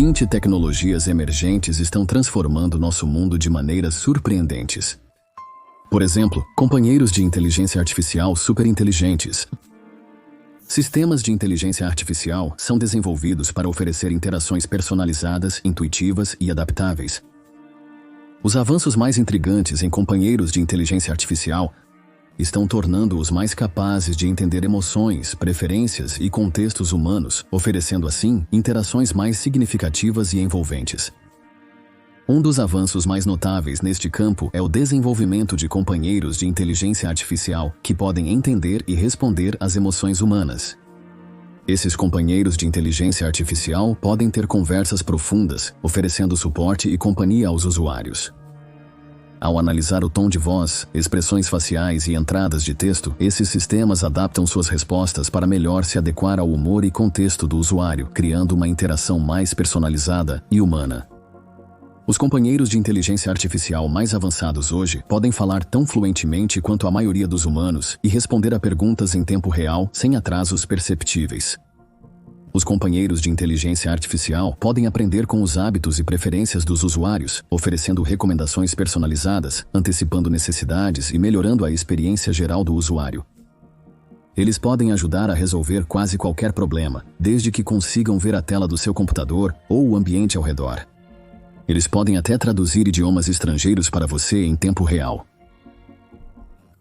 20 tecnologias emergentes estão transformando nosso mundo de maneiras surpreendentes. Por exemplo, companheiros de inteligência artificial superinteligentes. Sistemas de inteligência artificial são desenvolvidos para oferecer interações personalizadas, intuitivas e adaptáveis. Os avanços mais intrigantes em companheiros de inteligência artificial estão tornando-os mais capazes de entender emoções, preferências e contextos humanos, oferecendo assim interações mais significativas e envolventes. Um dos avanços mais notáveis neste campo é o desenvolvimento de companheiros de inteligência artificial que podem entender e responder às emoções humanas. Esses companheiros de inteligência artificial podem ter conversas profundas, oferecendo suporte e companhia aos usuários. Ao analisar o tom de voz, expressões faciais e entradas de texto, esses sistemas adaptam suas respostas para melhor se adequar ao humor e contexto do usuário, criando uma interação mais personalizada e humana. Os companheiros de inteligência artificial mais avançados hoje podem falar tão fluentemente quanto a maioria dos humanos e responder a perguntas em tempo real sem atrasos perceptíveis. Os companheiros de inteligência artificial podem aprender com os hábitos e preferências dos usuários, oferecendo recomendações personalizadas, antecipando necessidades e melhorando a experiência geral do usuário. Eles podem ajudar a resolver quase qualquer problema, desde que consigam ver a tela do seu computador ou o ambiente ao redor. Eles podem até traduzir idiomas estrangeiros para você em tempo real.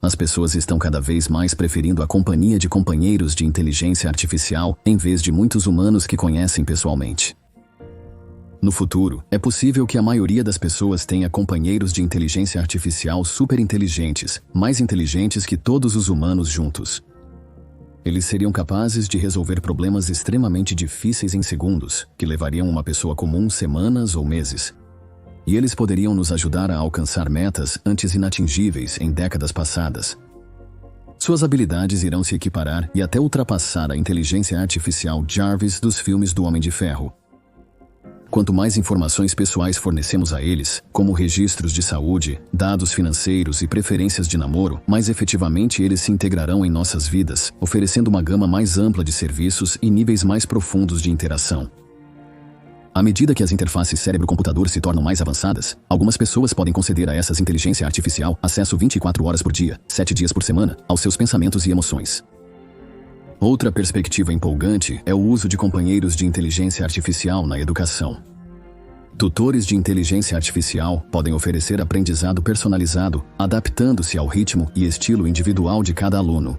As pessoas estão cada vez mais preferindo a companhia de companheiros de inteligência artificial em vez de muitos humanos que conhecem pessoalmente. No futuro, é possível que a maioria das pessoas tenha companheiros de inteligência artificial superinteligentes, mais inteligentes que todos os humanos juntos. Eles seriam capazes de resolver problemas extremamente difíceis em segundos, que levariam uma pessoa comum semanas ou meses. E eles poderiam nos ajudar a alcançar metas antes inatingíveis em décadas passadas. Suas habilidades irão se equiparar e até ultrapassar a inteligência artificial Jarvis dos filmes do Homem de Ferro. Quanto mais informações pessoais fornecemos a eles, como registros de saúde, dados financeiros e preferências de namoro, mais efetivamente eles se integrarão em nossas vidas, oferecendo uma gama mais ampla de serviços e níveis mais profundos de interação. À medida que as interfaces cérebro-computador se tornam mais avançadas, algumas pessoas podem conceder a essas inteligência artificial acesso 24 horas por dia, 7 dias por semana, aos seus pensamentos e emoções. Outra perspectiva empolgante é o uso de companheiros de inteligência artificial na educação. Tutores de inteligência artificial podem oferecer aprendizado personalizado, adaptando-se ao ritmo e estilo individual de cada aluno.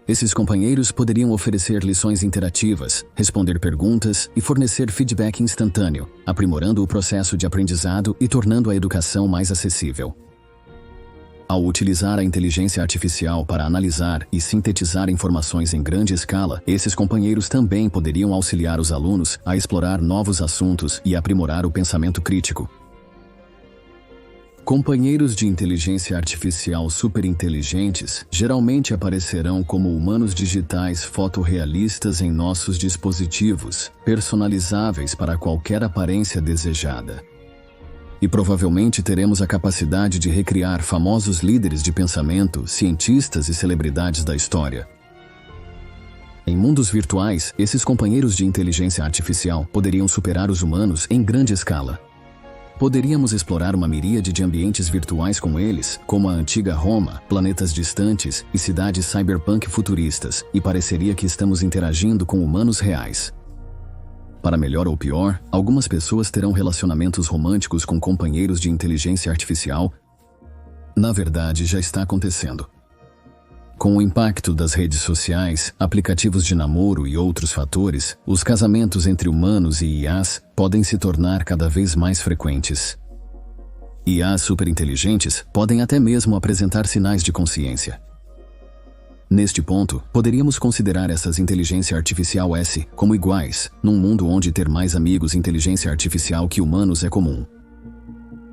Esses companheiros poderiam oferecer lições interativas, responder perguntas e fornecer feedback instantâneo, aprimorando o processo de aprendizado e tornando a educação mais acessível. Ao utilizar a inteligência artificial para analisar e sintetizar informações em grande escala, esses companheiros também poderiam auxiliar os alunos a explorar novos assuntos e aprimorar o pensamento crítico. Companheiros de inteligência artificial superinteligentes geralmente aparecerão como humanos digitais fotorrealistas em nossos dispositivos, personalizáveis para qualquer aparência desejada. E provavelmente teremos a capacidade de recriar famosos líderes de pensamento, cientistas e celebridades da história. Em mundos virtuais, esses companheiros de inteligência artificial poderiam superar os humanos em grande escala. Poderíamos explorar uma miríade de ambientes virtuais com eles, como a antiga Roma, planetas distantes e cidades cyberpunk futuristas, e pareceria que estamos interagindo com humanos reais. Para melhor ou pior, algumas pessoas terão relacionamentos românticos com companheiros de inteligência artificial. Na verdade, já está acontecendo. Com o impacto das redes sociais, aplicativos de namoro e outros fatores, os casamentos entre humanos e IAs podem se tornar cada vez mais frequentes. IAs superinteligentes podem até mesmo apresentar sinais de consciência. Neste ponto, poderíamos considerar essas inteligência artificial S como iguais, num mundo onde ter mais amigos inteligência artificial que humanos é comum.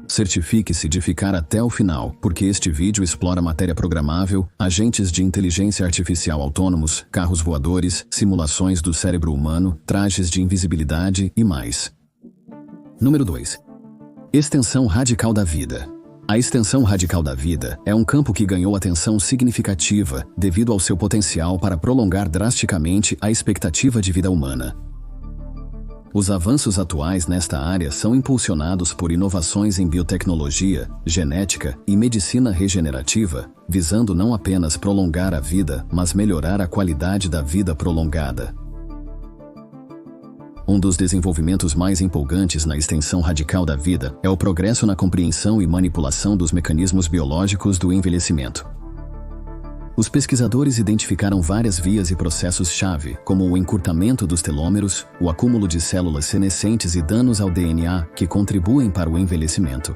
Certifique-se de ficar até o final, porque este vídeo explora matéria programável, agentes de inteligência artificial autônomos, carros voadores, simulações do cérebro humano, trajes de invisibilidade e mais. Número 2. Extensão radical da vida. A extensão radical da vida é um campo que ganhou atenção significativa devido ao seu potencial para prolongar drasticamente a expectativa de vida humana. Os avanços atuais nesta área são impulsionados por inovações em biotecnologia, genética e medicina regenerativa, visando não apenas prolongar a vida, mas melhorar a qualidade da vida prolongada. Um dos desenvolvimentos mais empolgantes na extensão radical da vida é o progresso na compreensão e manipulação dos mecanismos biológicos do envelhecimento. Os pesquisadores identificaram várias vias e processos-chave, como o encurtamento dos telômeros, o acúmulo de células senescentes e danos ao DNA, que contribuem para o envelhecimento.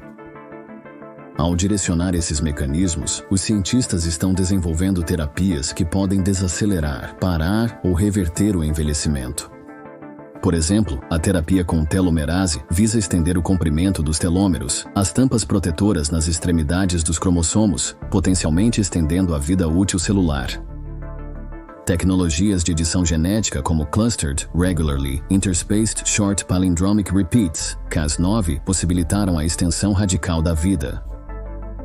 Ao direcionar esses mecanismos, os cientistas estão desenvolvendo terapias que podem desacelerar, parar ou reverter o envelhecimento. Por exemplo, a terapia com telomerase visa estender o comprimento dos telômeros, as tampas protetoras nas extremidades dos cromossomos, potencialmente estendendo a vida útil celular. Tecnologias de edição genética como Clustered Regularly Interspaced Short Palindromic Repeats, Cas9, possibilitaram a extensão radical da vida.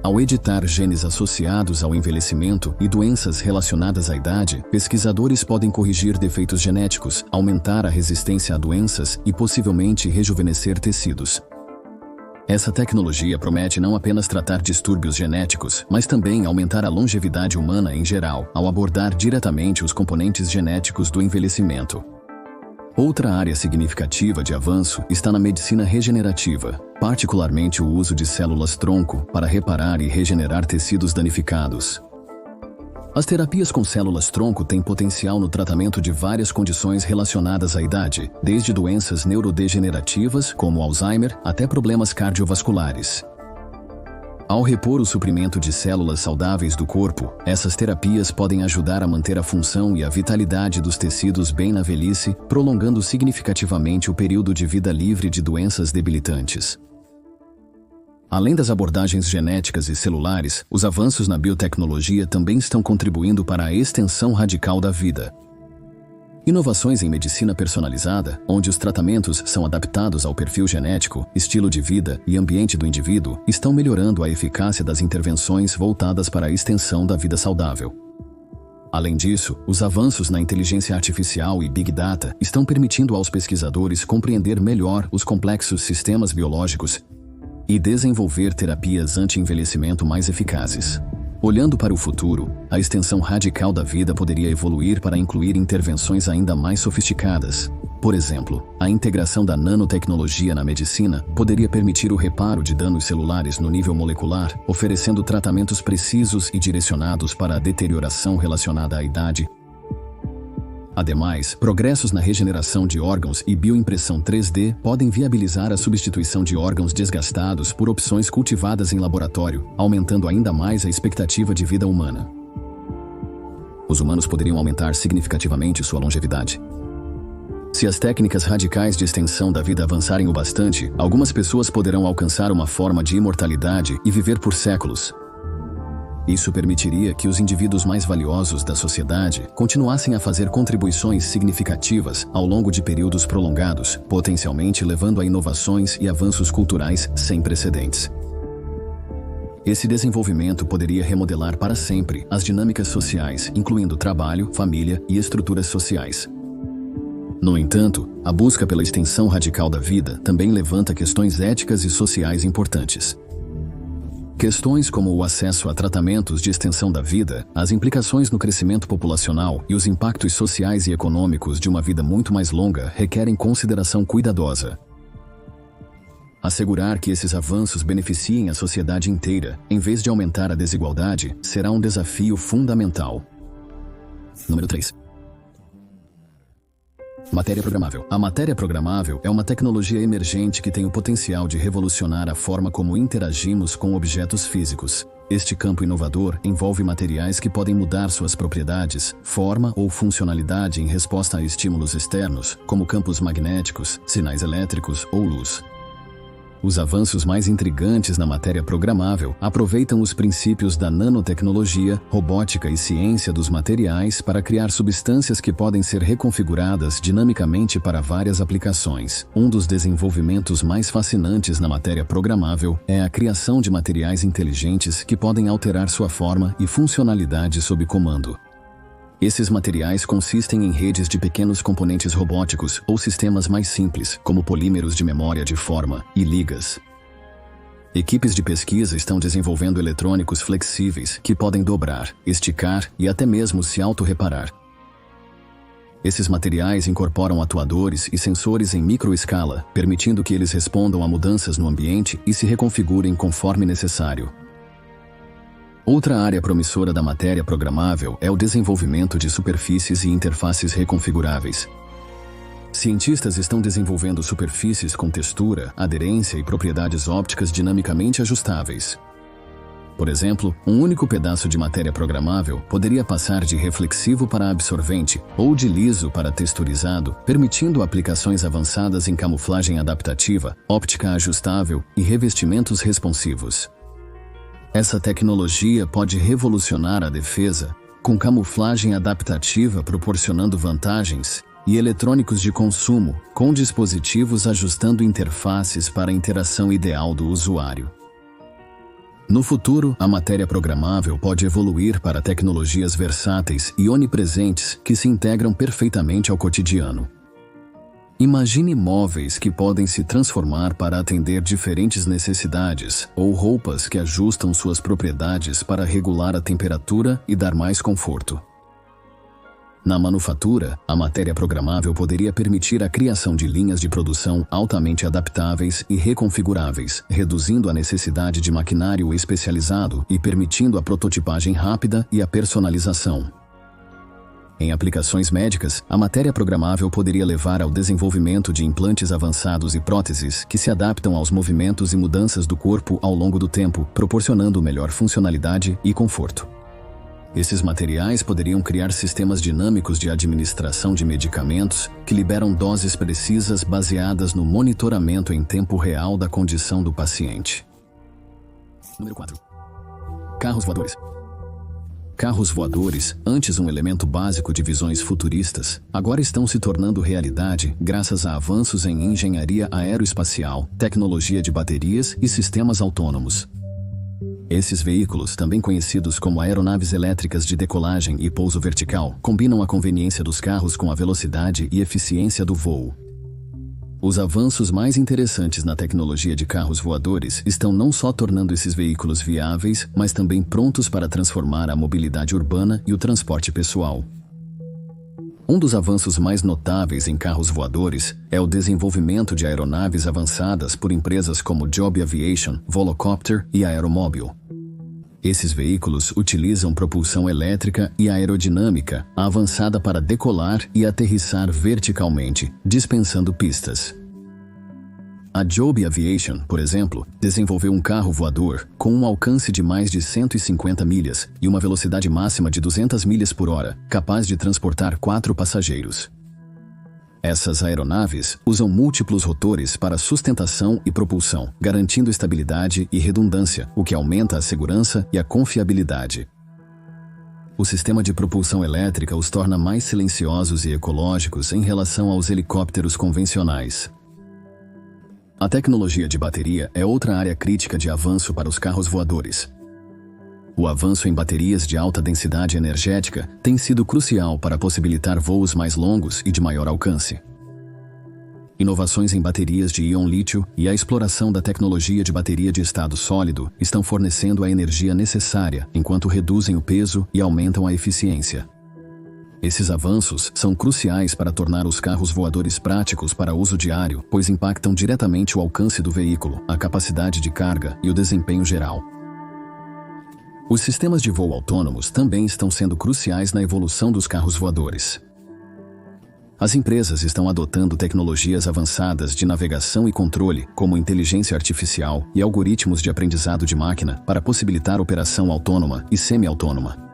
Ao editar genes associados ao envelhecimento e doenças relacionadas à idade, pesquisadores podem corrigir defeitos genéticos, aumentar a resistência a doenças e possivelmente rejuvenescer tecidos. Essa tecnologia promete não apenas tratar distúrbios genéticos, mas também aumentar a longevidade humana em geral, ao abordar diretamente os componentes genéticos do envelhecimento. Outra área significativa de avanço está na medicina regenerativa, particularmente o uso de células-tronco para reparar e regenerar tecidos danificados. As terapias com células-tronco têm potencial no tratamento de várias condições relacionadas à idade, desde doenças neurodegenerativas, como Alzheimer, até problemas cardiovasculares. Ao repor o suprimento de células saudáveis do corpo, essas terapias podem ajudar a manter a função e a vitalidade dos tecidos bem na velhice, prolongando significativamente o período de vida livre de doenças debilitantes. Além das abordagens genéticas e celulares, os avanços na biotecnologia também estão contribuindo para a extensão radical da vida. Inovações em medicina personalizada, onde os tratamentos são adaptados ao perfil genético, estilo de vida e ambiente do indivíduo, estão melhorando a eficácia das intervenções voltadas para a extensão da vida saudável. Além disso, os avanços na inteligência artificial e Big Data estão permitindo aos pesquisadores compreender melhor os complexos sistemas biológicos e desenvolver terapias anti-envelhecimento mais eficazes. Olhando para o futuro, a extensão radical da vida poderia evoluir para incluir intervenções ainda mais sofisticadas. Por exemplo, a integração da nanotecnologia na medicina poderia permitir o reparo de danos celulares no nível molecular, oferecendo tratamentos precisos e direcionados para a deterioração relacionada à idade. Ademais, progressos na regeneração de órgãos e bioimpressão 3D podem viabilizar a substituição de órgãos desgastados por opções cultivadas em laboratório, aumentando ainda mais a expectativa de vida humana. Os humanos poderiam aumentar significativamente sua longevidade. Se as técnicas radicais de extensão da vida avançarem o bastante, algumas pessoas poderão alcançar uma forma de imortalidade e viver por séculos. Isso permitiria que os indivíduos mais valiosos da sociedade continuassem a fazer contribuições significativas ao longo de períodos prolongados, potencialmente levando a inovações e avanços culturais sem precedentes. Esse desenvolvimento poderia remodelar para sempre as dinâmicas sociais, incluindo trabalho, família e estruturas sociais. No entanto, a busca pela extensão radical da vida também levanta questões éticas e sociais importantes. Questões como o acesso a tratamentos de extensão da vida, as implicações no crescimento populacional e os impactos sociais e econômicos de uma vida muito mais longa requerem consideração cuidadosa. Assegurar que esses avanços beneficiem a sociedade inteira, em vez de aumentar a desigualdade, será um desafio fundamental. Número 3. Matéria programável. A matéria programável é uma tecnologia emergente que tem o potencial de revolucionar a forma como interagimos com objetos físicos. Este campo inovador envolve materiais que podem mudar suas propriedades, forma ou funcionalidade em resposta a estímulos externos, como campos magnéticos, sinais elétricos ou luz. Os avanços mais intrigantes na matéria programável aproveitam os princípios da nanotecnologia, robótica e ciência dos materiais para criar substâncias que podem ser reconfiguradas dinamicamente para várias aplicações. Um dos desenvolvimentos mais fascinantes na matéria programável é a criação de materiais inteligentes que podem alterar sua forma e funcionalidade sob comando. Esses materiais consistem em redes de pequenos componentes robóticos ou sistemas mais simples, como polímeros de memória de forma e ligas. Equipes de pesquisa estão desenvolvendo eletrônicos flexíveis que podem dobrar, esticar e até mesmo se autorreparar. Esses materiais incorporam atuadores e sensores em microescala, permitindo que eles respondam a mudanças no ambiente e se reconfigurem conforme necessário. Outra área promissora da matéria programável é o desenvolvimento de superfícies e interfaces reconfiguráveis. Cientistas estão desenvolvendo superfícies com textura, aderência e propriedades ópticas dinamicamente ajustáveis. Por exemplo, um único pedaço de matéria programável poderia passar de reflexivo para absorvente ou de liso para texturizado, permitindo aplicações avançadas em camuflagem adaptativa, óptica ajustável e revestimentos responsivos. Essa tecnologia pode revolucionar a defesa, com camuflagem adaptativa proporcionando vantagens e eletrônicos de consumo, com dispositivos ajustando interfaces para a interação ideal do usuário. No futuro, a matéria programável pode evoluir para tecnologias versáteis e onipresentes que se integram perfeitamente ao cotidiano. Imagine móveis que podem se transformar para atender diferentes necessidades, ou roupas que ajustam suas propriedades para regular a temperatura e dar mais conforto. Na manufatura, a matéria programável poderia permitir a criação de linhas de produção altamente adaptáveis e reconfiguráveis, reduzindo a necessidade de maquinário especializado e permitindo a prototipagem rápida e a personalização. Em aplicações médicas, a matéria programável poderia levar ao desenvolvimento de implantes avançados e próteses que se adaptam aos movimentos e mudanças do corpo ao longo do tempo, proporcionando melhor funcionalidade e conforto. Esses materiais poderiam criar sistemas dinâmicos de administração de medicamentos que liberam doses precisas baseadas no monitoramento em tempo real da condição do paciente. Número 4. Carros voadores. Carros voadores, antes um elemento básico de visões futuristas, agora estão se tornando realidade graças a avanços em engenharia aeroespacial, tecnologia de baterias e sistemas autônomos. Esses veículos, também conhecidos como aeronaves elétricas de decolagem e pouso vertical, combinam a conveniência dos carros com a velocidade e eficiência do voo. Os avanços mais interessantes na tecnologia de carros voadores estão não só tornando esses veículos viáveis, mas também prontos para transformar a mobilidade urbana e o transporte pessoal. Um dos avanços mais notáveis em carros voadores é o desenvolvimento de aeronaves avançadas por empresas como Joby Aviation, Volocopter e Aeromobile. Esses veículos utilizam propulsão elétrica e aerodinâmica avançada para decolar e aterrissar verticalmente, dispensando pistas. A Joby Aviation, por exemplo, desenvolveu um carro voador com um alcance de mais de 150 milhas e uma velocidade máxima de 200 milhas por hora, capaz de transportar 4 passageiros. Essas aeronaves usam múltiplos rotores para sustentação e propulsão, garantindo estabilidade e redundância, o que aumenta a segurança e a confiabilidade. O sistema de propulsão elétrica os torna mais silenciosos e ecológicos em relação aos helicópteros convencionais. A tecnologia de bateria é outra área crítica de avanço para os carros voadores. O avanço em baterias de alta densidade energética tem sido crucial para possibilitar voos mais longos e de maior alcance. Inovações em baterias de íon lítio e a exploração da tecnologia de bateria de estado sólido estão fornecendo a energia necessária enquanto reduzem o peso e aumentam a eficiência. Esses avanços são cruciais para tornar os carros voadores práticos para uso diário, pois impactam diretamente o alcance do veículo, a capacidade de carga e o desempenho geral. Os sistemas de voo autônomos também estão sendo cruciais na evolução dos carros voadores. As empresas estão adotando tecnologias avançadas de navegação e controle, como inteligência artificial e algoritmos de aprendizado de máquina, para possibilitar operação autônoma e semi-autônoma.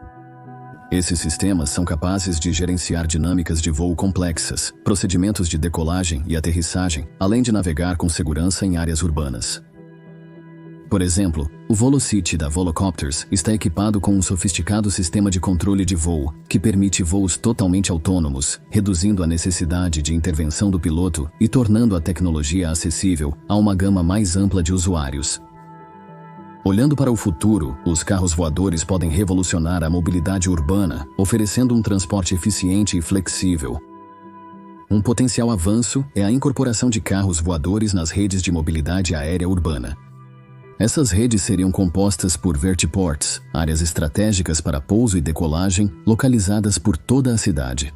Esses sistemas são capazes de gerenciar dinâmicas de voo complexas, procedimentos de decolagem e aterrissagem, além de navegar com segurança em áreas urbanas. Por exemplo, o Volocity da Volocopters está equipado com um sofisticado sistema de controle de voo, que permite voos totalmente autônomos, reduzindo a necessidade de intervenção do piloto e tornando a tecnologia acessível a uma gama mais ampla de usuários. Olhando para o futuro, os carros voadores podem revolucionar a mobilidade urbana, oferecendo um transporte eficiente e flexível. Um potencial avanço é a incorporação de carros voadores nas redes de mobilidade aérea urbana. Essas redes seriam compostas por vertiports, áreas estratégicas para pouso e decolagem, localizadas por toda a cidade.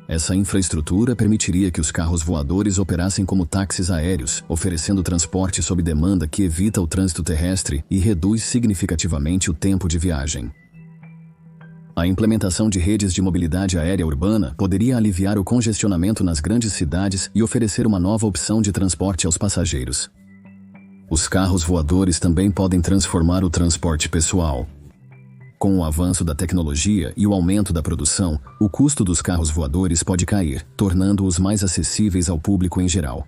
Essa infraestrutura permitiria que os carros voadores operassem como táxis aéreos, oferecendo transporte sob demanda que evita o trânsito terrestre e reduz significativamente o tempo de viagem. A implementação de redes de mobilidade aérea urbana poderia aliviar o congestionamento nas grandes cidades e oferecer uma nova opção de transporte aos passageiros. Os carros voadores também podem transformar o transporte pessoal. Com o avanço da tecnologia e o aumento da produção, o custo dos carros voadores pode cair, tornando-os mais acessíveis ao público em geral.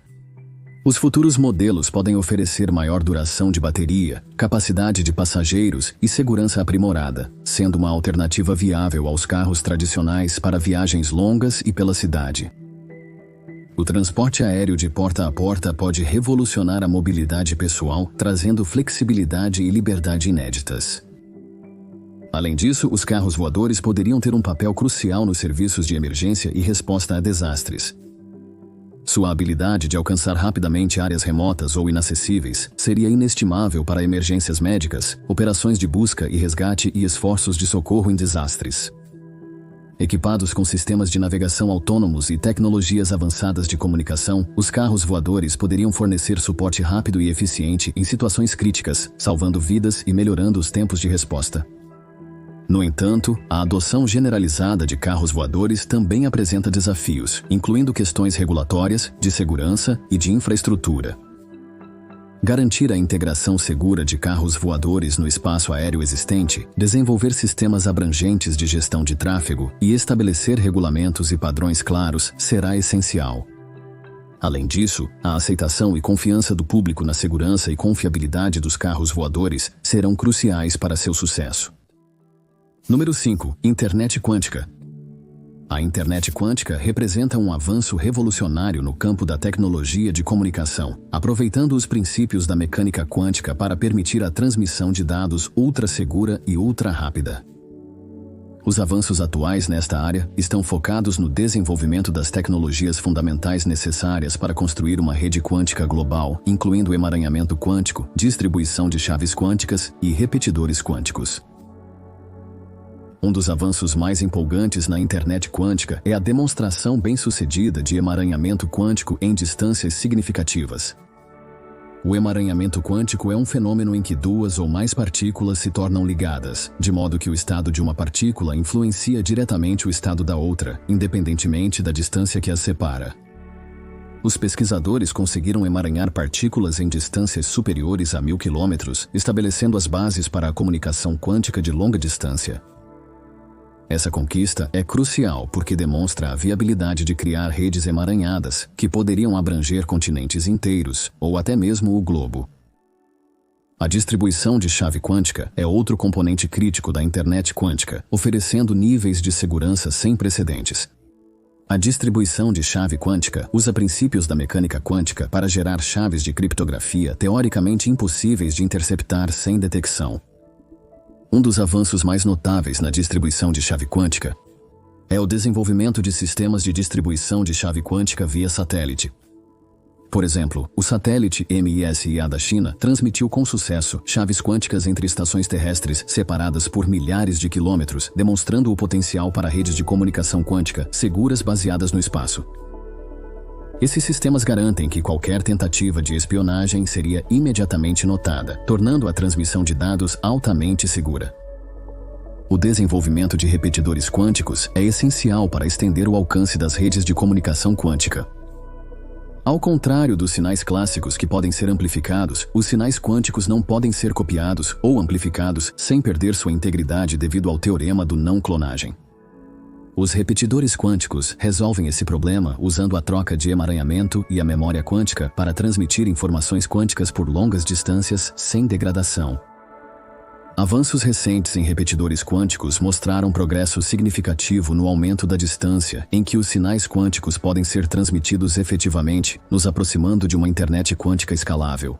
Os futuros modelos podem oferecer maior duração de bateria, capacidade de passageiros e segurança aprimorada, sendo uma alternativa viável aos carros tradicionais para viagens longas e pela cidade. O transporte aéreo de porta a porta pode revolucionar a mobilidade pessoal, trazendo flexibilidade e liberdade inéditas. Além disso, os carros voadores poderiam ter um papel crucial nos serviços de emergência e resposta a desastres. Sua habilidade de alcançar rapidamente áreas remotas ou inacessíveis seria inestimável para emergências médicas, operações de busca e resgate e esforços de socorro em desastres. Equipados com sistemas de navegação autônomos e tecnologias avançadas de comunicação, os carros voadores poderiam fornecer suporte rápido e eficiente em situações críticas, salvando vidas e melhorando os tempos de resposta. No entanto, a adoção generalizada de carros voadores também apresenta desafios, incluindo questões regulatórias, de segurança e de infraestrutura. Garantir a integração segura de carros voadores no espaço aéreo existente, desenvolver sistemas abrangentes de gestão de tráfego e estabelecer regulamentos e padrões claros será essencial. Além disso, a aceitação e confiança do público na segurança e confiabilidade dos carros voadores serão cruciais para seu sucesso. Número 5. Internet quântica. A internet quântica representa um avanço revolucionário no campo da tecnologia de comunicação, aproveitando os princípios da mecânica quântica para permitir a transmissão de dados ultra-segura e ultra-rápida. Os avanços atuais nesta área estão focados no desenvolvimento das tecnologias fundamentais necessárias para construir uma rede quântica global, incluindo emaranhamento quântico, distribuição de chaves quânticas e repetidores quânticos. Um dos avanços mais empolgantes na internet quântica é a demonstração bem-sucedida de emaranhamento quântico em distâncias significativas. O emaranhamento quântico é um fenômeno em que duas ou mais partículas se tornam ligadas, de modo que o estado de uma partícula influencia diretamente o estado da outra, independentemente da distância que as separa. Os pesquisadores conseguiram emaranhar partículas em distâncias superiores a 1000 km, estabelecendo as bases para a comunicação quântica de longa distância. Essa conquista é crucial porque demonstra a viabilidade de criar redes emaranhadas que poderiam abranger continentes inteiros ou até mesmo o globo. A distribuição de chave quântica é outro componente crítico da internet quântica, oferecendo níveis de segurança sem precedentes. A distribuição de chave quântica usa princípios da mecânica quântica para gerar chaves de criptografia teoricamente impossíveis de interceptar sem detecção. Um dos avanços mais notáveis na distribuição de chave quântica é o desenvolvimento de sistemas de distribuição de chave quântica via satélite. Por exemplo, o satélite MISA da China transmitiu com sucesso chaves quânticas entre estações terrestres separadas por milhares de quilômetros, demonstrando o potencial para redes de comunicação quântica seguras baseadas no espaço. Esses sistemas garantem que qualquer tentativa de espionagem seria imediatamente notada, tornando a transmissão de dados altamente segura. O desenvolvimento de repetidores quânticos é essencial para estender o alcance das redes de comunicação quântica. Ao contrário dos sinais clássicos que podem ser amplificados, os sinais quânticos não podem ser copiados ou amplificados sem perder sua integridade devido ao teorema do não clonagem. Os repetidores quânticos resolvem esse problema usando a troca de emaranhamento e a memória quântica para transmitir informações quânticas por longas distâncias sem degradação. Avanços recentes em repetidores quânticos mostraram progresso significativo no aumento da distância em que os sinais quânticos podem ser transmitidos efetivamente, nos aproximando de uma internet quântica escalável.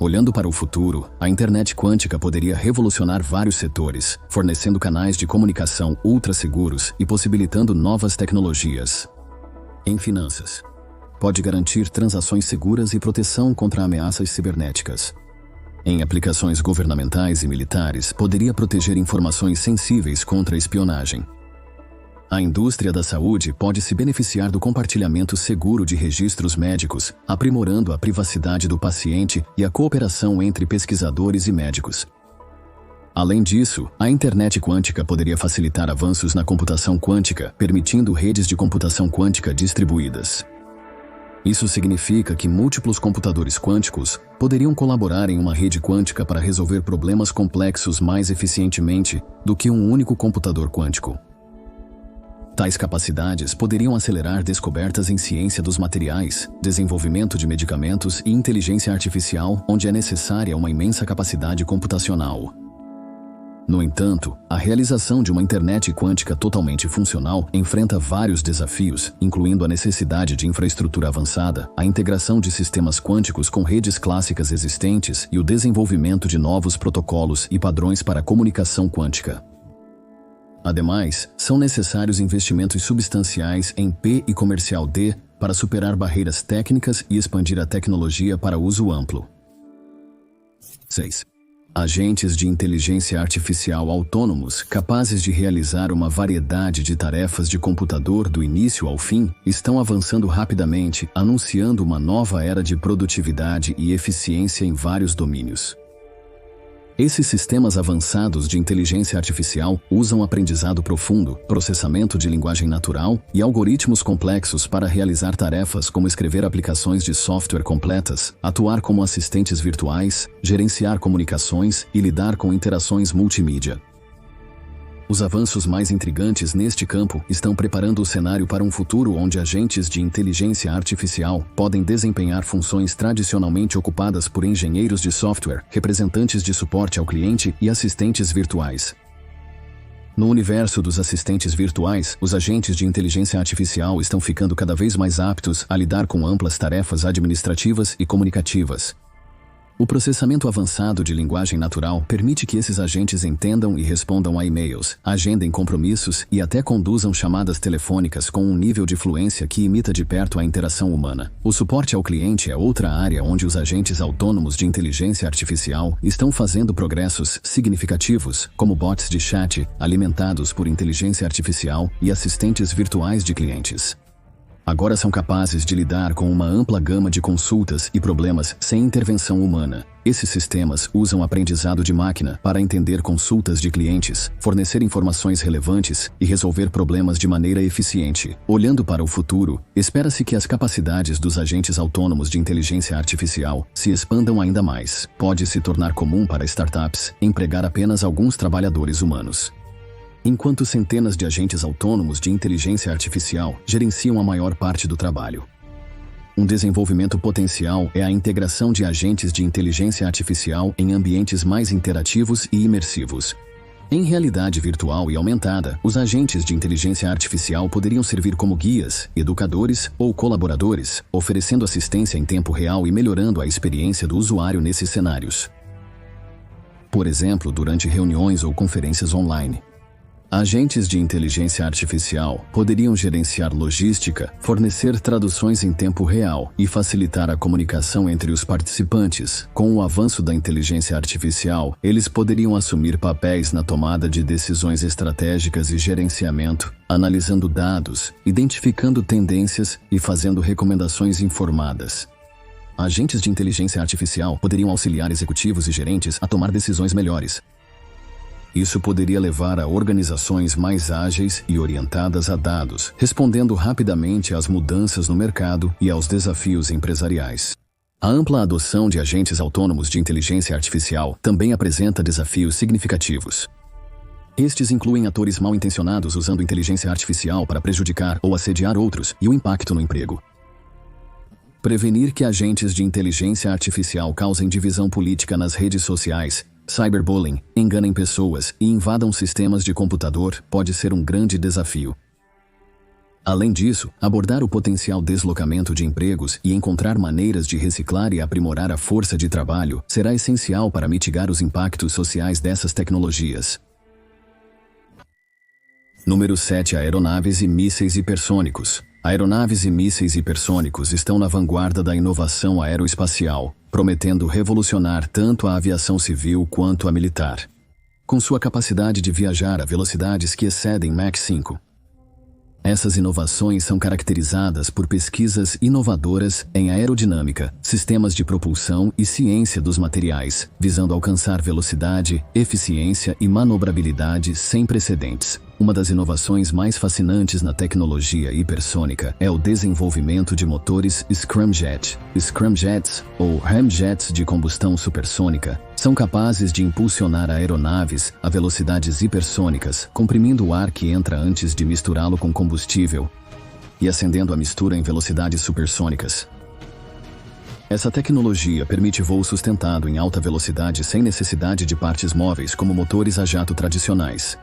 Olhando para o futuro, a internet quântica poderia revolucionar vários setores, fornecendo canais de comunicação ultra seguros e possibilitando novas tecnologias. Em finanças, pode garantir transações seguras e proteção contra ameaças cibernéticas. Em aplicações governamentais e militares, poderia proteger informações sensíveis contra a espionagem. A indústria da saúde pode se beneficiar do compartilhamento seguro de registros médicos, aprimorando a privacidade do paciente e a cooperação entre pesquisadores e médicos. Além disso, a internet quântica poderia facilitar avanços na computação quântica, permitindo redes de computação quântica distribuídas. Isso significa que múltiplos computadores quânticos poderiam colaborar em uma rede quântica para resolver problemas complexos mais eficientemente do que um único computador quântico. Tais capacidades poderiam acelerar descobertas em ciência dos materiais, desenvolvimento de medicamentos e inteligência artificial, onde é necessária uma imensa capacidade computacional. No entanto, a realização de uma internet quântica totalmente funcional enfrenta vários desafios, incluindo a necessidade de infraestrutura avançada, a integração de sistemas quânticos com redes clássicas existentes e o desenvolvimento de novos protocolos e padrões para a comunicação quântica. Ademais, são necessários investimentos substanciais em P e comercial D para superar barreiras técnicas e expandir a tecnologia para uso amplo. 6. Agentes de inteligência artificial autônomos capazes de realizar uma variedade de tarefas de computador do início ao fim estão avançando rapidamente, anunciando uma nova era de produtividade e eficiência em vários domínios. Esses sistemas avançados de inteligência artificial usam aprendizado profundo, processamento de linguagem natural e algoritmos complexos para realizar tarefas como escrever aplicações de software completas, atuar como assistentes virtuais, gerenciar comunicações e lidar com interações multimídia. Os avanços mais intrigantes neste campo estão preparando o cenário para um futuro onde agentes de inteligência artificial podem desempenhar funções tradicionalmente ocupadas por engenheiros de software, representantes de suporte ao cliente e assistentes virtuais. No universo dos assistentes virtuais, os agentes de inteligência artificial estão ficando cada vez mais aptos a lidar com amplas tarefas administrativas e comunicativas. O processamento avançado de linguagem natural permite que esses agentes entendam e respondam a e-mails, agendem compromissos e até conduzam chamadas telefônicas com um nível de fluência que imita de perto a interação humana. O suporte ao cliente é outra área onde os agentes autônomos de inteligência artificial estão fazendo progressos significativos, como bots de chat, alimentados por inteligência artificial e assistentes virtuais de clientes. Agora são capazes de lidar com uma ampla gama de consultas e problemas sem intervenção humana. Esses sistemas usam aprendizado de máquina para entender consultas de clientes, fornecer informações relevantes e resolver problemas de maneira eficiente. Olhando para o futuro, espera-se que as capacidades dos agentes autônomos de inteligência artificial se expandam ainda mais. Pode se tornar comum para startups empregar apenas alguns trabalhadores humanos, enquanto centenas de agentes autônomos de inteligência artificial gerenciam a maior parte do trabalho. Um desenvolvimento potencial é a integração de agentes de inteligência artificial em ambientes mais interativos e imersivos. Em realidade virtual e aumentada, os agentes de inteligência artificial poderiam servir como guias, educadores ou colaboradores, oferecendo assistência em tempo real e melhorando a experiência do usuário nesses cenários. Por exemplo, durante reuniões ou conferências online, agentes de inteligência artificial poderiam gerenciar logística, fornecer traduções em tempo real e facilitar a comunicação entre os participantes. Com o avanço da inteligência artificial, eles poderiam assumir papéis na tomada de decisões estratégicas e gerenciamento, analisando dados, identificando tendências e fazendo recomendações informadas. Agentes de inteligência artificial poderiam auxiliar executivos e gerentes a tomar decisões melhores. Isso poderia levar a organizações mais ágeis e orientadas a dados, respondendo rapidamente às mudanças no mercado e aos desafios empresariais. A ampla adoção de agentes autônomos de inteligência artificial também apresenta desafios significativos. Estes incluem atores mal-intencionados usando inteligência artificial para prejudicar ou assediar outros e o impacto no emprego. Prevenir que agentes de inteligência artificial causem divisão política nas redes sociais, cyberbullying, enganem pessoas e invadam sistemas de computador pode ser um grande desafio. Além disso, abordar o potencial deslocamento de empregos e encontrar maneiras de reciclar e aprimorar a força de trabalho será essencial para mitigar os impactos sociais dessas tecnologias. Número 7. Aeronaves e mísseis hipersônicos. Aeronaves e mísseis hipersônicos estão na vanguarda da inovação aeroespacial, prometendo revolucionar tanto a aviação civil quanto a militar. Com sua capacidade de viajar a velocidades que excedem Mach 5. Essas inovações são caracterizadas por pesquisas inovadoras em aerodinâmica, sistemas de propulsão e ciência dos materiais, visando alcançar velocidade, eficiência e manobrabilidade sem precedentes. Uma das inovações mais fascinantes na tecnologia hipersônica é o desenvolvimento de motores scramjet. Scramjets, ou ramjets de combustão supersônica, são capazes de impulsionar aeronaves a velocidades hipersônicas, comprimindo o ar que entra antes de misturá-lo com combustível e acendendo a mistura em velocidades supersônicas. Essa tecnologia permite voo sustentado em alta velocidade sem necessidade de partes móveis como motores a jato tradicionais.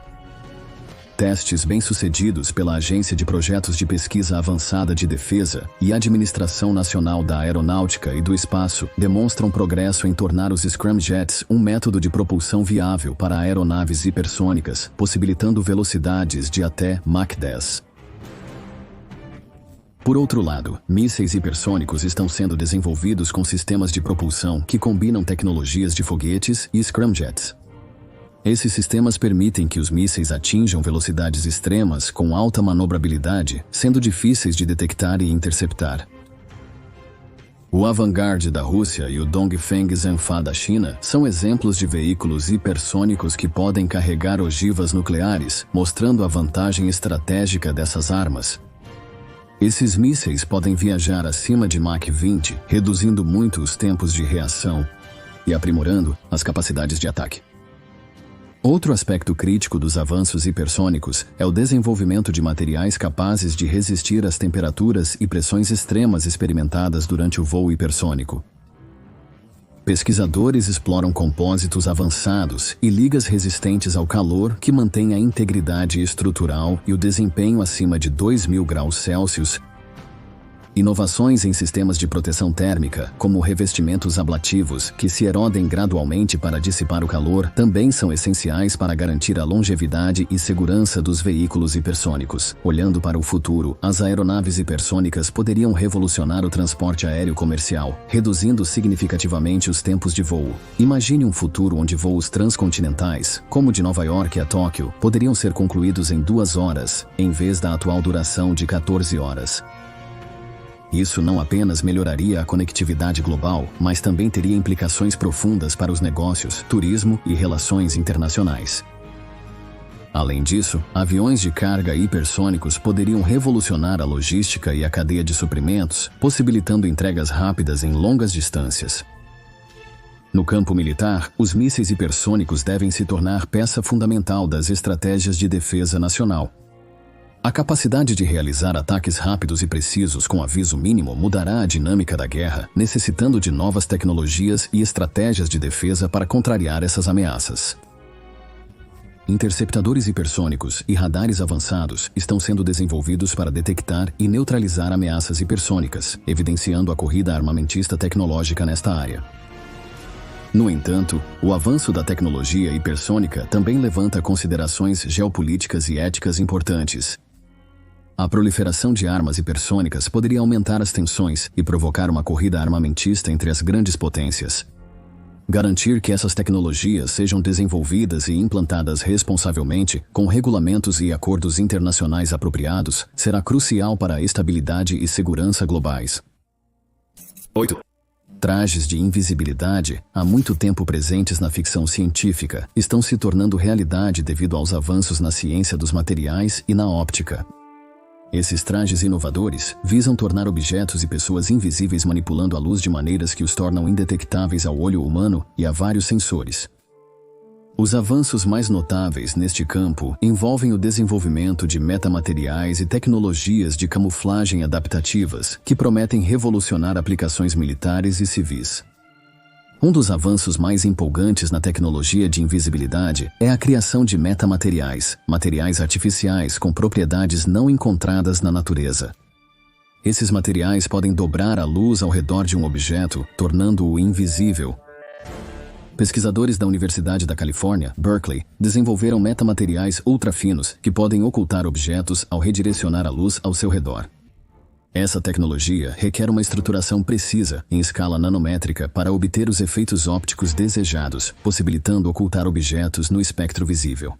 Testes bem-sucedidos pela Agência de Projetos de Pesquisa Avançada de Defesa e Administração Nacional da Aeronáutica e do Espaço demonstram progresso em tornar os scramjets um método de propulsão viável para aeronaves hipersônicas, possibilitando velocidades de até Mach 10. Por outro lado, mísseis hipersônicos estão sendo desenvolvidos com sistemas de propulsão que combinam tecnologias de foguetes e scramjets. Esses sistemas permitem que os mísseis atinjam velocidades extremas com alta manobrabilidade, sendo difíceis de detectar e interceptar. O Avangard da Rússia e o Dongfeng Zhenfa da China são exemplos de veículos hipersônicos que podem carregar ogivas nucleares, mostrando a vantagem estratégica dessas armas. Esses mísseis podem viajar acima de Mach 20, reduzindo muito os tempos de reação e aprimorando as capacidades de ataque. Outro aspecto crítico dos avanços hipersônicos é o desenvolvimento de materiais capazes de resistir às temperaturas e pressões extremas experimentadas durante o voo hipersônico. Pesquisadores exploram compósitos avançados e ligas resistentes ao calor que mantêm a integridade estrutural e o desempenho acima de 2.000 graus Celsius. Inovações em sistemas de proteção térmica, como revestimentos ablativos que se erodem gradualmente para dissipar o calor, também são essenciais para garantir a longevidade e segurança dos veículos hipersônicos. Olhando para o futuro, as aeronaves hipersônicas poderiam revolucionar o transporte aéreo comercial, reduzindo significativamente os tempos de voo. Imagine um futuro onde voos transcontinentais, como de Nova York a Tóquio, poderiam ser concluídos em 2 horas, em vez da atual duração de 14 horas. Isso não apenas melhoraria a conectividade global, mas também teria implicações profundas para os negócios, turismo e relações internacionais. Além disso, aviões de carga hipersônicos poderiam revolucionar a logística e a cadeia de suprimentos, possibilitando entregas rápidas em longas distâncias. No campo militar, os mísseis hipersônicos devem se tornar peça fundamental das estratégias de defesa nacional. A capacidade de realizar ataques rápidos e precisos com aviso mínimo mudará a dinâmica da guerra, necessitando de novas tecnologias e estratégias de defesa para contrariar essas ameaças. Interceptadores hipersônicos e radares avançados estão sendo desenvolvidos para detectar e neutralizar ameaças hipersônicas, evidenciando a corrida armamentista tecnológica nesta área. No entanto, o avanço da tecnologia hipersônica também levanta considerações geopolíticas e éticas importantes. A proliferação de armas hipersônicas poderia aumentar as tensões e provocar uma corrida armamentista entre as grandes potências. Garantir que essas tecnologias sejam desenvolvidas e implantadas responsavelmente, com regulamentos e acordos internacionais apropriados, será crucial para a estabilidade e segurança globais. 8. Trajes de invisibilidade, há muito tempo presentes na ficção científica, estão se tornando realidade devido aos avanços na ciência dos materiais e na óptica. Esses trajes inovadores visam tornar objetos e pessoas invisíveis manipulando a luz de maneiras que os tornam indetectáveis ao olho humano e a vários sensores. Os avanços mais notáveis neste campo envolvem o desenvolvimento de metamateriais e tecnologias de camuflagem adaptativas que prometem revolucionar aplicações militares e civis. Um dos avanços mais empolgantes na tecnologia de invisibilidade é a criação de metamateriais, materiais artificiais com propriedades não encontradas na natureza. Esses materiais podem dobrar a luz ao redor de um objeto, tornando-o invisível. Pesquisadores da Universidade da Califórnia, Berkeley, desenvolveram metamateriais ultrafinos que podem ocultar objetos ao redirecionar a luz ao seu redor. Essa tecnologia requer uma estruturação precisa, em escala nanométrica, para obter os efeitos ópticos desejados, possibilitando ocultar objetos no espectro visível.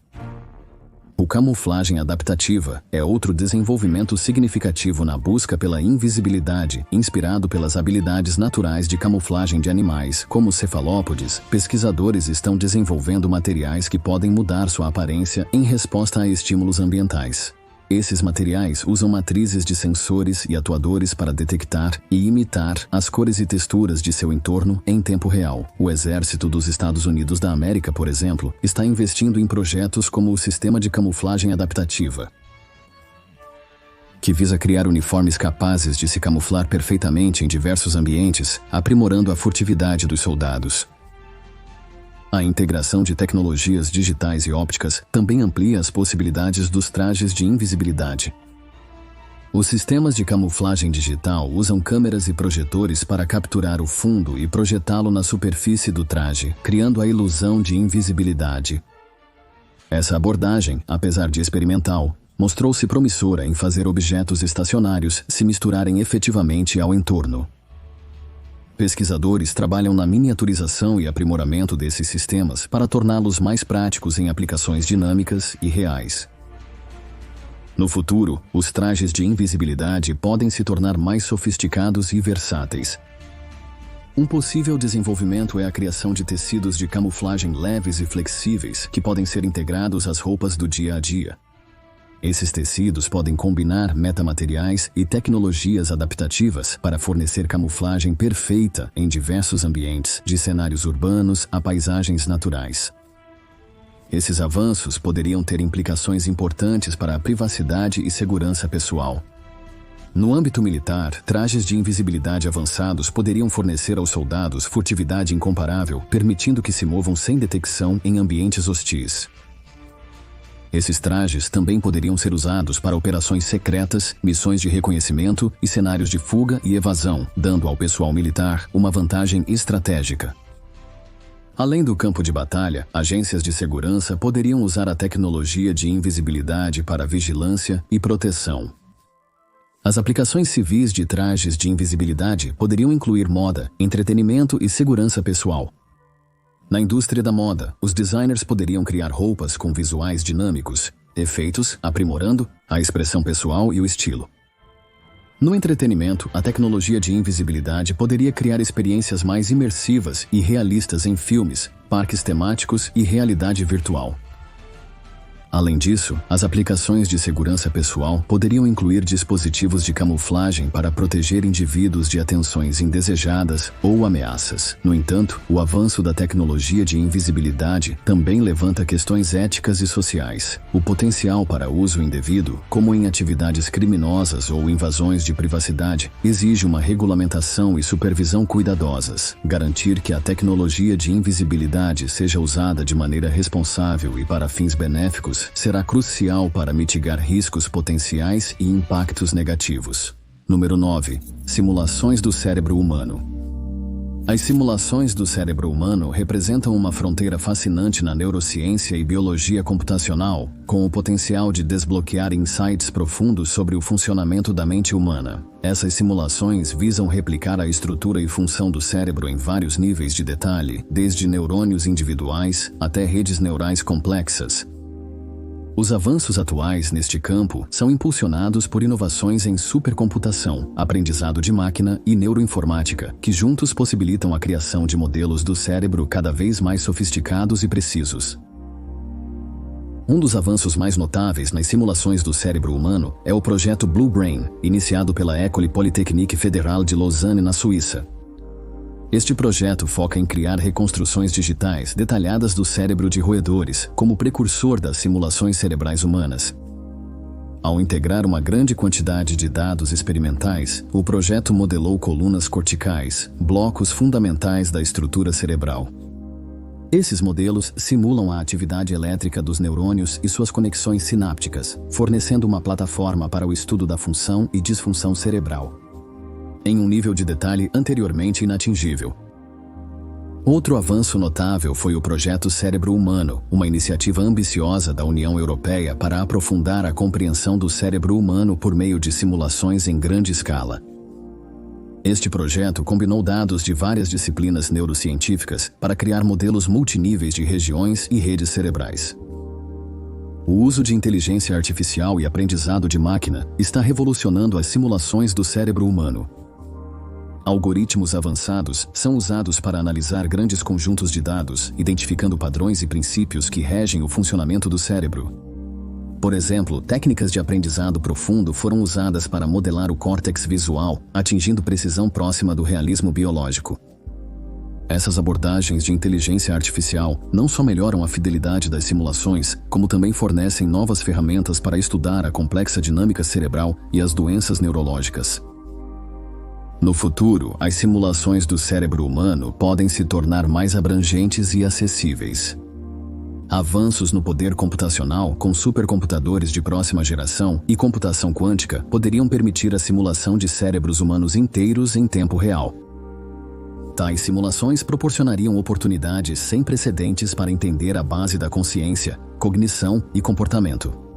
O camuflagem adaptativa é outro desenvolvimento significativo na busca pela invisibilidade, inspirado pelas habilidades naturais de camuflagem de animais, como cefalópodes. Pesquisadores estão desenvolvendo materiais que podem mudar sua aparência em resposta a estímulos ambientais. Esses materiais usam matrizes de sensores e atuadores para detectar e imitar as cores e texturas de seu entorno em tempo real. O Exército dos Estados Unidos da América, por exemplo, está investindo em projetos como o Sistema de Camuflagem Adaptativa, que visa criar uniformes capazes de se camuflar perfeitamente em diversos ambientes, aprimorando a furtividade dos soldados. A integração de tecnologias digitais e ópticas também amplia as possibilidades dos trajes de invisibilidade. Os sistemas de camuflagem digital usam câmeras e projetores para capturar o fundo e projetá-lo na superfície do traje, criando a ilusão de invisibilidade. Essa abordagem, apesar de experimental, mostrou-se promissora em fazer objetos estacionários se misturarem efetivamente ao entorno. Pesquisadores trabalham na miniaturização e aprimoramento desses sistemas para torná-los mais práticos em aplicações dinâmicas e reais. No futuro, os trajes de invisibilidade podem se tornar mais sofisticados e versáteis. Um possível desenvolvimento é a criação de tecidos de camuflagem leves e flexíveis que podem ser integrados às roupas do dia a dia. Esses tecidos podem combinar metamateriais e tecnologias adaptativas para fornecer camuflagem perfeita em diversos ambientes, de cenários urbanos a paisagens naturais. Esses avanços poderiam ter implicações importantes para a privacidade e segurança pessoal. No âmbito militar, trajes de invisibilidade avançados poderiam fornecer aos soldados furtividade incomparável, permitindo que se movam sem detecção em ambientes hostis. Esses trajes também poderiam ser usados para operações secretas, missões de reconhecimento e cenários de fuga e evasão, dando ao pessoal militar uma vantagem estratégica. Além do campo de batalha, agências de segurança poderiam usar a tecnologia de invisibilidade para vigilância e proteção. As aplicações civis de trajes de invisibilidade poderiam incluir moda, entretenimento e segurança pessoal. Na indústria da moda, os designers poderiam criar roupas com visuais dinâmicos, efeitos, aprimorando a expressão pessoal e o estilo. No entretenimento, a tecnologia de invisibilidade poderia criar experiências mais imersivas e realistas em filmes, parques temáticos e realidade virtual. Além disso, as aplicações de segurança pessoal poderiam incluir dispositivos de camuflagem para proteger indivíduos de atenções indesejadas ou ameaças. No entanto, o avanço da tecnologia de invisibilidade também levanta questões éticas e sociais. O potencial para uso indevido, como em atividades criminosas ou invasões de privacidade, exige uma regulamentação e supervisão cuidadosas. Garantir que a tecnologia de invisibilidade seja usada de maneira responsável e para fins benéficos será crucial para mitigar riscos potenciais e impactos negativos. Número 9. Simulações do cérebro humano. As simulações do cérebro humano representam uma fronteira fascinante na neurociência e biologia computacional, com o potencial de desbloquear insights profundos sobre o funcionamento da mente humana. Essas simulações visam replicar a estrutura e função do cérebro em vários níveis de detalhe, desde neurônios individuais até redes neurais complexas. Os avanços atuais neste campo são impulsionados por inovações em supercomputação, aprendizado de máquina e neuroinformática, que juntos possibilitam a criação de modelos do cérebro cada vez mais sofisticados e precisos. Um dos avanços mais notáveis nas simulações do cérebro humano é o projeto Blue Brain, iniciado pela École Polytechnique Fédérale de Lausanne, na Suíça. Este projeto foca em criar reconstruções digitais detalhadas do cérebro de roedores, como precursor das simulações cerebrais humanas. Ao integrar uma grande quantidade de dados experimentais, o projeto modelou colunas corticais, blocos fundamentais da estrutura cerebral. Esses modelos simulam a atividade elétrica dos neurônios e suas conexões sinápticas, fornecendo uma plataforma para o estudo da função e disfunção cerebral, em um nível de detalhe anteriormente inatingível. Outro avanço notável foi o Projeto Cérebro Humano, uma iniciativa ambiciosa da União Europeia para aprofundar a compreensão do cérebro humano por meio de simulações em grande escala. Este projeto combinou dados de várias disciplinas neurocientíficas para criar modelos multiníveis de regiões e redes cerebrais. O uso de inteligência artificial e aprendizado de máquina está revolucionando as simulações do cérebro humano. Algoritmos avançados são usados para analisar grandes conjuntos de dados, identificando padrões e princípios que regem o funcionamento do cérebro. Por exemplo, técnicas de aprendizado profundo foram usadas para modelar o córtex visual, atingindo precisão próxima do realismo biológico. Essas abordagens de inteligência artificial não só melhoram a fidelidade das simulações, como também fornecem novas ferramentas para estudar a complexa dinâmica cerebral e as doenças neurológicas. No futuro, as simulações do cérebro humano podem se tornar mais abrangentes e acessíveis. Avanços no poder computacional, com supercomputadores de próxima geração e computação quântica, poderiam permitir a simulação de cérebros humanos inteiros em tempo real. Tais simulações proporcionariam oportunidades sem precedentes para entender a base da consciência, cognição e comportamento.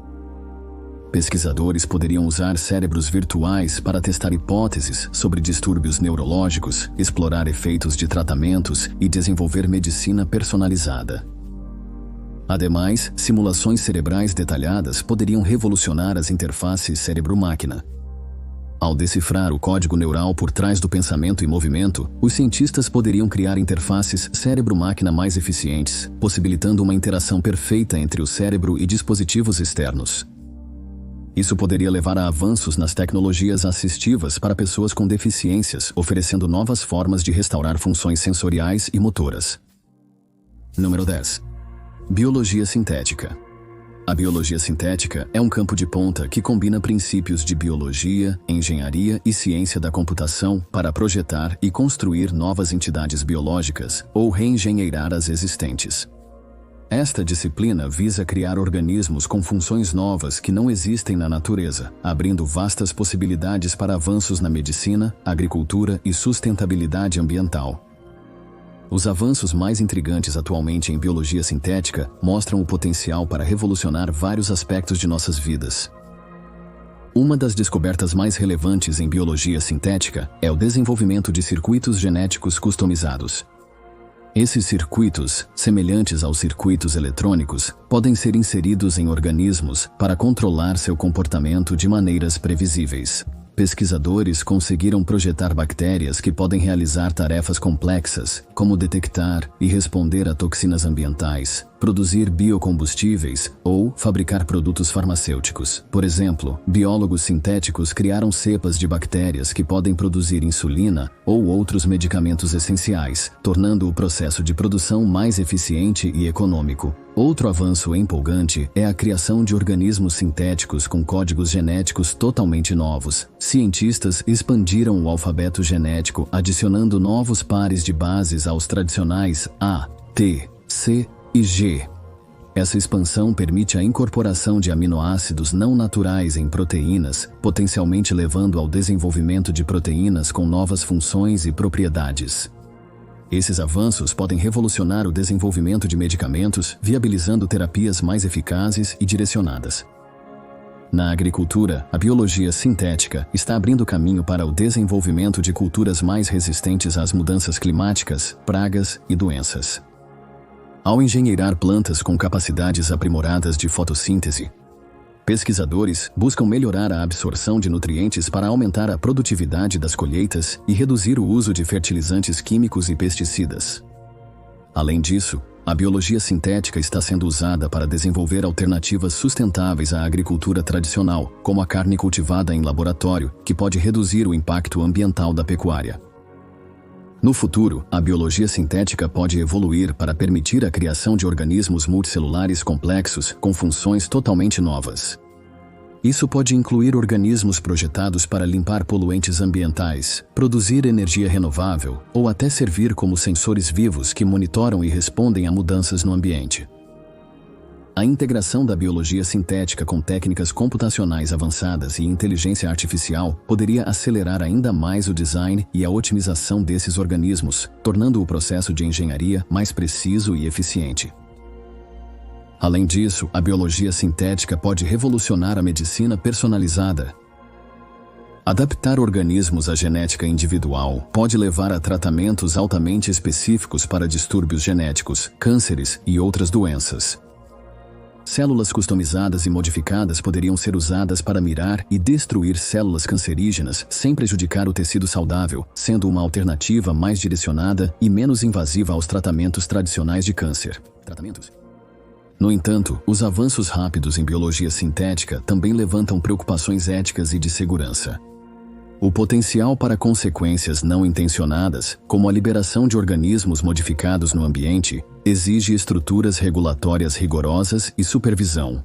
Pesquisadores poderiam usar cérebros virtuais para testar hipóteses sobre distúrbios neurológicos, explorar efeitos de tratamentos e desenvolver medicina personalizada. Ademais, simulações cerebrais detalhadas poderiam revolucionar as interfaces cérebro-máquina. Ao decifrar o código neural por trás do pensamento e movimento, os cientistas poderiam criar interfaces cérebro-máquina mais eficientes, possibilitando uma interação perfeita entre o cérebro e dispositivos externos. Isso poderia levar a avanços nas tecnologias assistivas para pessoas com deficiências, oferecendo novas formas de restaurar funções sensoriais e motoras. Número 10. Biologia sintética. A biologia sintética é um campo de ponta que combina princípios de biologia, engenharia e ciência da computação para projetar e construir novas entidades biológicas ou reengenheirar as existentes. Esta disciplina visa criar organismos com funções novas que não existem na natureza, abrindo vastas possibilidades para avanços na medicina, agricultura e sustentabilidade ambiental. Os avanços mais intrigantes atualmente em biologia sintética mostram o potencial para revolucionar vários aspectos de nossas vidas. Uma das descobertas mais relevantes em biologia sintética é o desenvolvimento de circuitos genéticos customizados. Esses circuitos, semelhantes aos circuitos eletrônicos, podem ser inseridos em organismos para controlar seu comportamento de maneiras previsíveis. Pesquisadores conseguiram projetar bactérias que podem realizar tarefas complexas, como detectar e responder a toxinas ambientais, produzir biocombustíveis ou fabricar produtos farmacêuticos. Por exemplo, biólogos sintéticos criaram cepas de bactérias que podem produzir insulina ou outros medicamentos essenciais, tornando o processo de produção mais eficiente e econômico. Outro avanço empolgante é a criação de organismos sintéticos com códigos genéticos totalmente novos. Cientistas expandiram o alfabeto genético, adicionando novos pares de bases aos tradicionais A, T, C e G. Essa expansão permite a incorporação de aminoácidos não naturais em proteínas, potencialmente levando ao desenvolvimento de proteínas com novas funções e propriedades. Esses avanços podem revolucionar o desenvolvimento de medicamentos, viabilizando terapias mais eficazes e direcionadas. Na agricultura, a biologia sintética está abrindo caminho para o desenvolvimento de culturas mais resistentes às mudanças climáticas, pragas e doenças. Ao engenheirar plantas com capacidades aprimoradas de fotossíntese, pesquisadores buscam melhorar a absorção de nutrientes para aumentar a produtividade das colheitas e reduzir o uso de fertilizantes químicos e pesticidas. Além disso, a biologia sintética está sendo usada para desenvolver alternativas sustentáveis à agricultura tradicional, como a carne cultivada em laboratório, que pode reduzir o impacto ambiental da pecuária. No futuro, a biologia sintética pode evoluir para permitir a criação de organismos multicelulares complexos com funções totalmente novas. Isso pode incluir organismos projetados para limpar poluentes ambientais, produzir energia renovável ou até servir como sensores vivos que monitoram e respondem a mudanças no ambiente. A integração da biologia sintética com técnicas computacionais avançadas e inteligência artificial poderia acelerar ainda mais o design e a otimização desses organismos, tornando o processo de engenharia mais preciso e eficiente. Além disso, a biologia sintética pode revolucionar a medicina personalizada. Adaptar organismos à genética individual pode levar a tratamentos altamente específicos para distúrbios genéticos, cânceres e outras doenças. Células customizadas e modificadas poderiam ser usadas para mirar e destruir células cancerígenas sem prejudicar o tecido saudável, sendo uma alternativa mais direcionada e menos invasiva aos tratamentos tradicionais de câncer. No entanto, os avanços rápidos em biologia sintética também levantam preocupações éticas e de segurança. O potencial para consequências não intencionadas, como a liberação de organismos modificados no ambiente, exige estruturas regulatórias rigorosas e supervisão.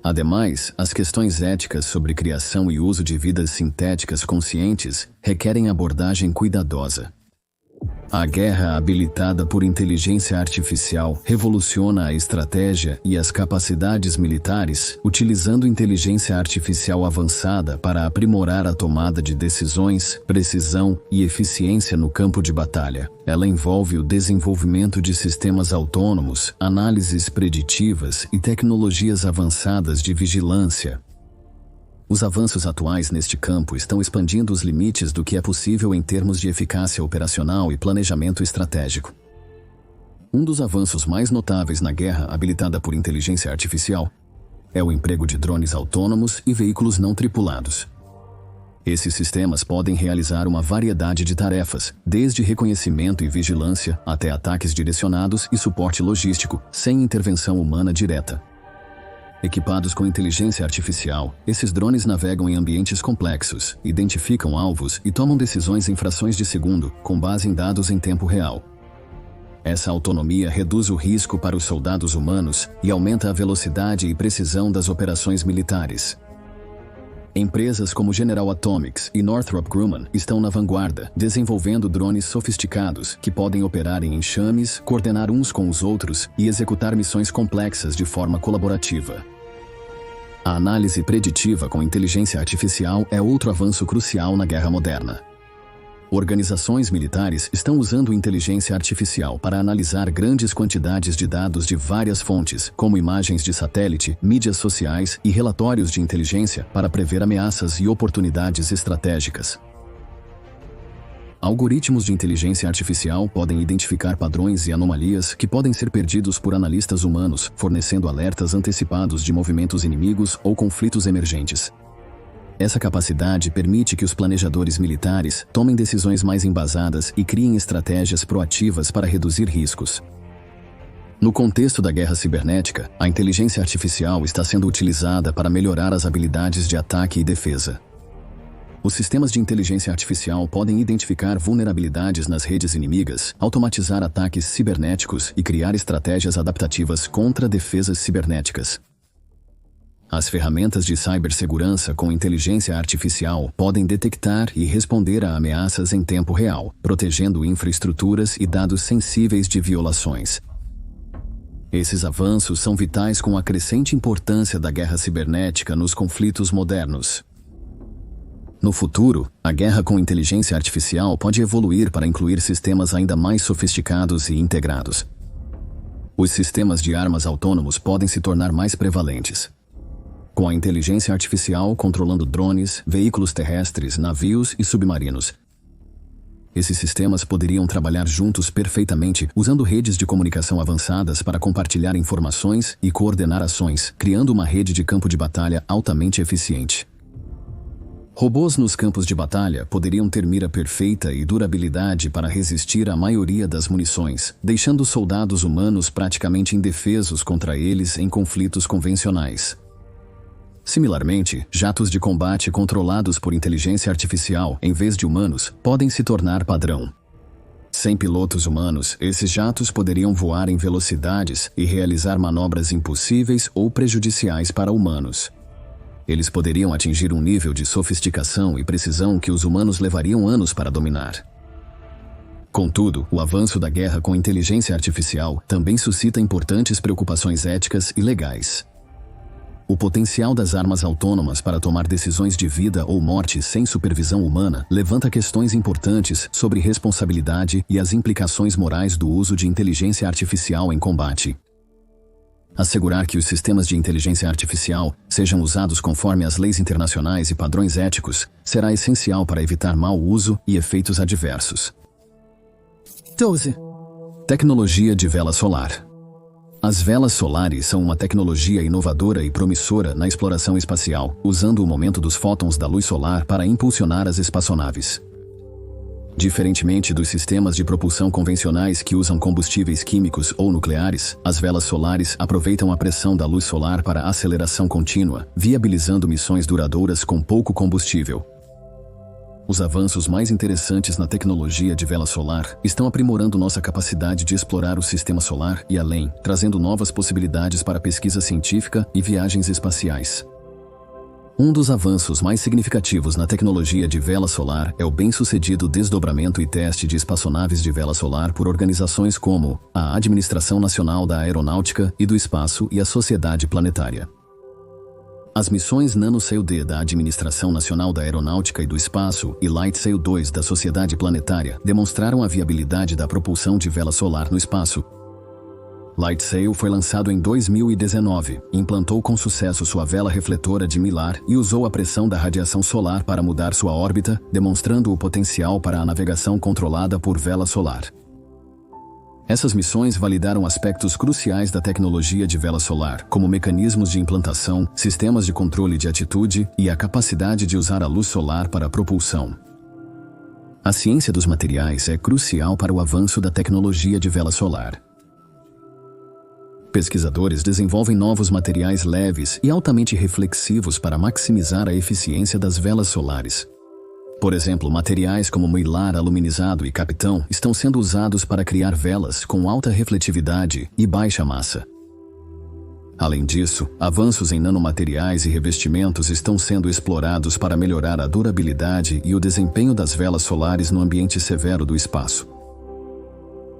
Ademais, as questões éticas sobre criação e uso de vidas sintéticas conscientes requerem abordagem cuidadosa. A guerra habilitada por inteligência artificial revoluciona a estratégia e as capacidades militares, utilizando inteligência artificial avançada para aprimorar a tomada de decisões, precisão e eficiência no campo de batalha. Ela envolve o desenvolvimento de sistemas autônomos, análises preditivas e tecnologias avançadas de vigilância. Os avanços atuais neste campo estão expandindo os limites do que é possível em termos de eficácia operacional e planejamento estratégico. Um dos avanços mais notáveis na guerra habilitada por inteligência artificial é o emprego de drones autônomos e veículos não tripulados. Esses sistemas podem realizar uma variedade de tarefas, desde reconhecimento e vigilância até ataques direcionados e suporte logístico, sem intervenção humana direta. Equipados com inteligência artificial, esses drones navegam em ambientes complexos, identificam alvos e tomam decisões em frações de segundo, com base em dados em tempo real. Essa autonomia reduz o risco para os soldados humanos e aumenta a velocidade e precisão das operações militares. Empresas como General Atomics e Northrop Grumman estão na vanguarda, desenvolvendo drones sofisticados que podem operar em enxames, coordenar uns com os outros e executar missões complexas de forma colaborativa. A análise preditiva com inteligência artificial é outro avanço crucial na guerra moderna. Organizações militares estão usando inteligência artificial para analisar grandes quantidades de dados de várias fontes, como imagens de satélite, mídias sociais e relatórios de inteligência para prever ameaças e oportunidades estratégicas. Algoritmos de inteligência artificial podem identificar padrões e anomalias que podem ser perdidos por analistas humanos, fornecendo alertas antecipados de movimentos inimigos ou conflitos emergentes. Essa capacidade permite que os planejadores militares tomem decisões mais embasadas e criem estratégias proativas para reduzir riscos. No contexto da guerra cibernética, a inteligência artificial está sendo utilizada para melhorar as habilidades de ataque e defesa. Os sistemas de inteligência artificial podem identificar vulnerabilidades nas redes inimigas, automatizar ataques cibernéticos e criar estratégias adaptativas contra defesas cibernéticas. As ferramentas de cibersegurança com inteligência artificial podem detectar e responder a ameaças em tempo real, protegendo infraestruturas e dados sensíveis de violações. Esses avanços são vitais com a crescente importância da guerra cibernética nos conflitos modernos. No futuro, a guerra com inteligência artificial pode evoluir para incluir sistemas ainda mais sofisticados e integrados. Os sistemas de armas autônomos podem se tornar mais prevalentes, com a inteligência artificial controlando drones, veículos terrestres, navios e submarinos. Esses sistemas poderiam trabalhar juntos perfeitamente, usando redes de comunicação avançadas para compartilhar informações e coordenar ações, criando uma rede de campo de batalha altamente eficiente. Robôs nos campos de batalha poderiam ter mira perfeita e durabilidade para resistir à maioria das munições, deixando soldados humanos praticamente indefesos contra eles em conflitos convencionais. Similarmente, jatos de combate controlados por inteligência artificial em vez de humanos podem se tornar padrão. Sem pilotos humanos, esses jatos poderiam voar em velocidades e realizar manobras impossíveis ou prejudiciais para humanos. Eles poderiam atingir um nível de sofisticação e precisão que os humanos levariam anos para dominar. Contudo, o avanço da guerra com inteligência artificial também suscita importantes preocupações éticas e legais. O potencial das armas autônomas para tomar decisões de vida ou morte sem supervisão humana levanta questões importantes sobre responsabilidade e as implicações morais do uso de inteligência artificial em combate. Assegurar que os sistemas de inteligência artificial sejam usados conforme as leis internacionais e padrões éticos será essencial para evitar mau uso e efeitos adversos. 12. Tecnologia de vela solar. As velas solares são uma tecnologia inovadora e promissora na exploração espacial, usando o momento dos fótons da luz solar para impulsionar as espaçonaves. Diferentemente dos sistemas de propulsão convencionais que usam combustíveis químicos ou nucleares, as velas solares aproveitam a pressão da luz solar para aceleração contínua, viabilizando missões duradouras com pouco combustível. Os avanços mais interessantes na tecnologia de vela solar estão aprimorando nossa capacidade de explorar o sistema solar e além, trazendo novas possibilidades para pesquisa científica e viagens espaciais. Um dos avanços mais significativos na tecnologia de vela solar é o bem-sucedido desdobramento e teste de espaçonaves de vela solar por organizações como a Administração Nacional da Aeronáutica e do Espaço e a Sociedade Planetária. As missões NanoSail-D da Administração Nacional da Aeronáutica e do Espaço e LightSail-2 da Sociedade Planetária demonstraram a viabilidade da propulsão de vela solar no espaço. LightSail foi lançado em 2019, implantou com sucesso sua vela refletora de Millar e usou a pressão da radiação solar para mudar sua órbita, demonstrando o potencial para a navegação controlada por vela solar. Essas missões validaram aspectos cruciais da tecnologia de vela solar, como mecanismos de implantação, sistemas de controle de atitude e a capacidade de usar a luz solar para a propulsão. A ciência dos materiais é crucial para o avanço da tecnologia de vela solar. Pesquisadores desenvolvem novos materiais leves e altamente reflexivos para maximizar a eficiência das velas solares. Por exemplo, materiais como mylar aluminizado e capitão estão sendo usados para criar velas com alta refletividade e baixa massa. Além disso, avanços em nanomateriais e revestimentos estão sendo explorados para melhorar a durabilidade e o desempenho das velas solares no ambiente severo do espaço.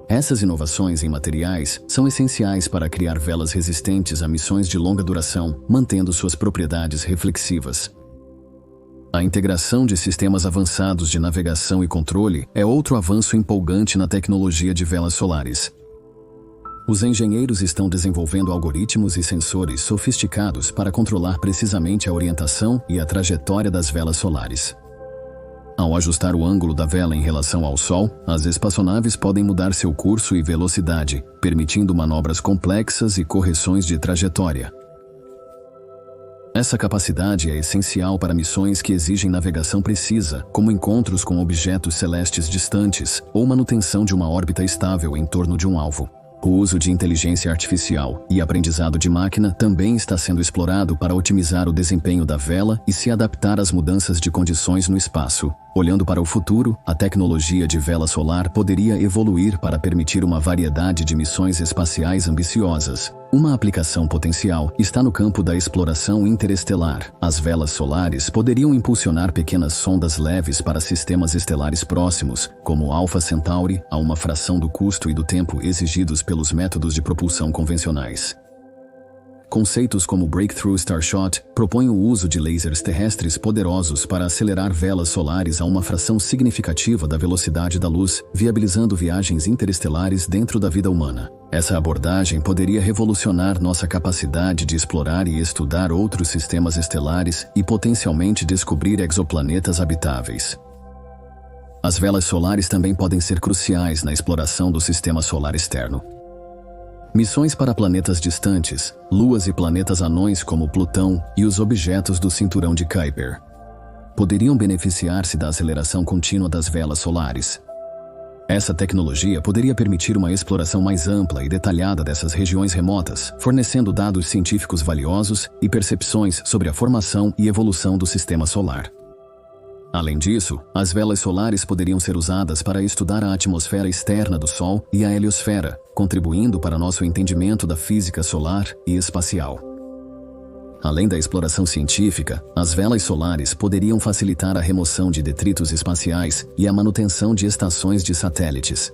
Essas inovações em materiais são essenciais para criar velas resistentes a missões de longa duração, mantendo suas propriedades reflexivas. A integração de sistemas avançados de navegação e controle é outro avanço empolgante na tecnologia de velas solares. Os engenheiros estão desenvolvendo algoritmos e sensores sofisticados para controlar precisamente a orientação e a trajetória das velas solares. Ao ajustar o ângulo da vela em relação ao Sol, as espaçonaves podem mudar seu curso e velocidade, permitindo manobras complexas e correções de trajetória. Essa capacidade é essencial para missões que exigem navegação precisa, como encontros com objetos celestes distantes ou manutenção de uma órbita estável em torno de um alvo. O uso de inteligência artificial e aprendizado de máquina também está sendo explorado para otimizar o desempenho da vela e se adaptar às mudanças de condições no espaço. Olhando para o futuro, a tecnologia de vela solar poderia evoluir para permitir uma variedade de missões espaciais ambiciosas. Uma aplicação potencial está no campo da exploração interestelar. As velas solares poderiam impulsionar pequenas sondas leves para sistemas estelares próximos, como Alpha Centauri, a uma fração do custo e do tempo exigidos pelos métodos de propulsão convencionais. Conceitos como Breakthrough Starshot propõem o uso de lasers terrestres poderosos para acelerar velas solares a uma fração significativa da velocidade da luz, viabilizando viagens interestelares dentro da vida humana. Essa abordagem poderia revolucionar nossa capacidade de explorar e estudar outros sistemas estelares e potencialmente descobrir exoplanetas habitáveis. As velas solares também podem ser cruciais na exploração do sistema solar externo. Missões para planetas distantes, luas e planetas anões como Plutão e os objetos do cinturão de Kuiper poderiam beneficiar-se da aceleração contínua das velas solares. Essa tecnologia poderia permitir uma exploração mais ampla e detalhada dessas regiões remotas, fornecendo dados científicos valiosos e percepções sobre a formação e evolução do sistema solar. Além disso, as velas solares poderiam ser usadas para estudar a atmosfera externa do Sol e a heliosfera, contribuindo para nosso entendimento da física solar e espacial. Além da exploração científica, as velas solares poderiam facilitar a remoção de detritos espaciais e a manutenção de estações de satélites.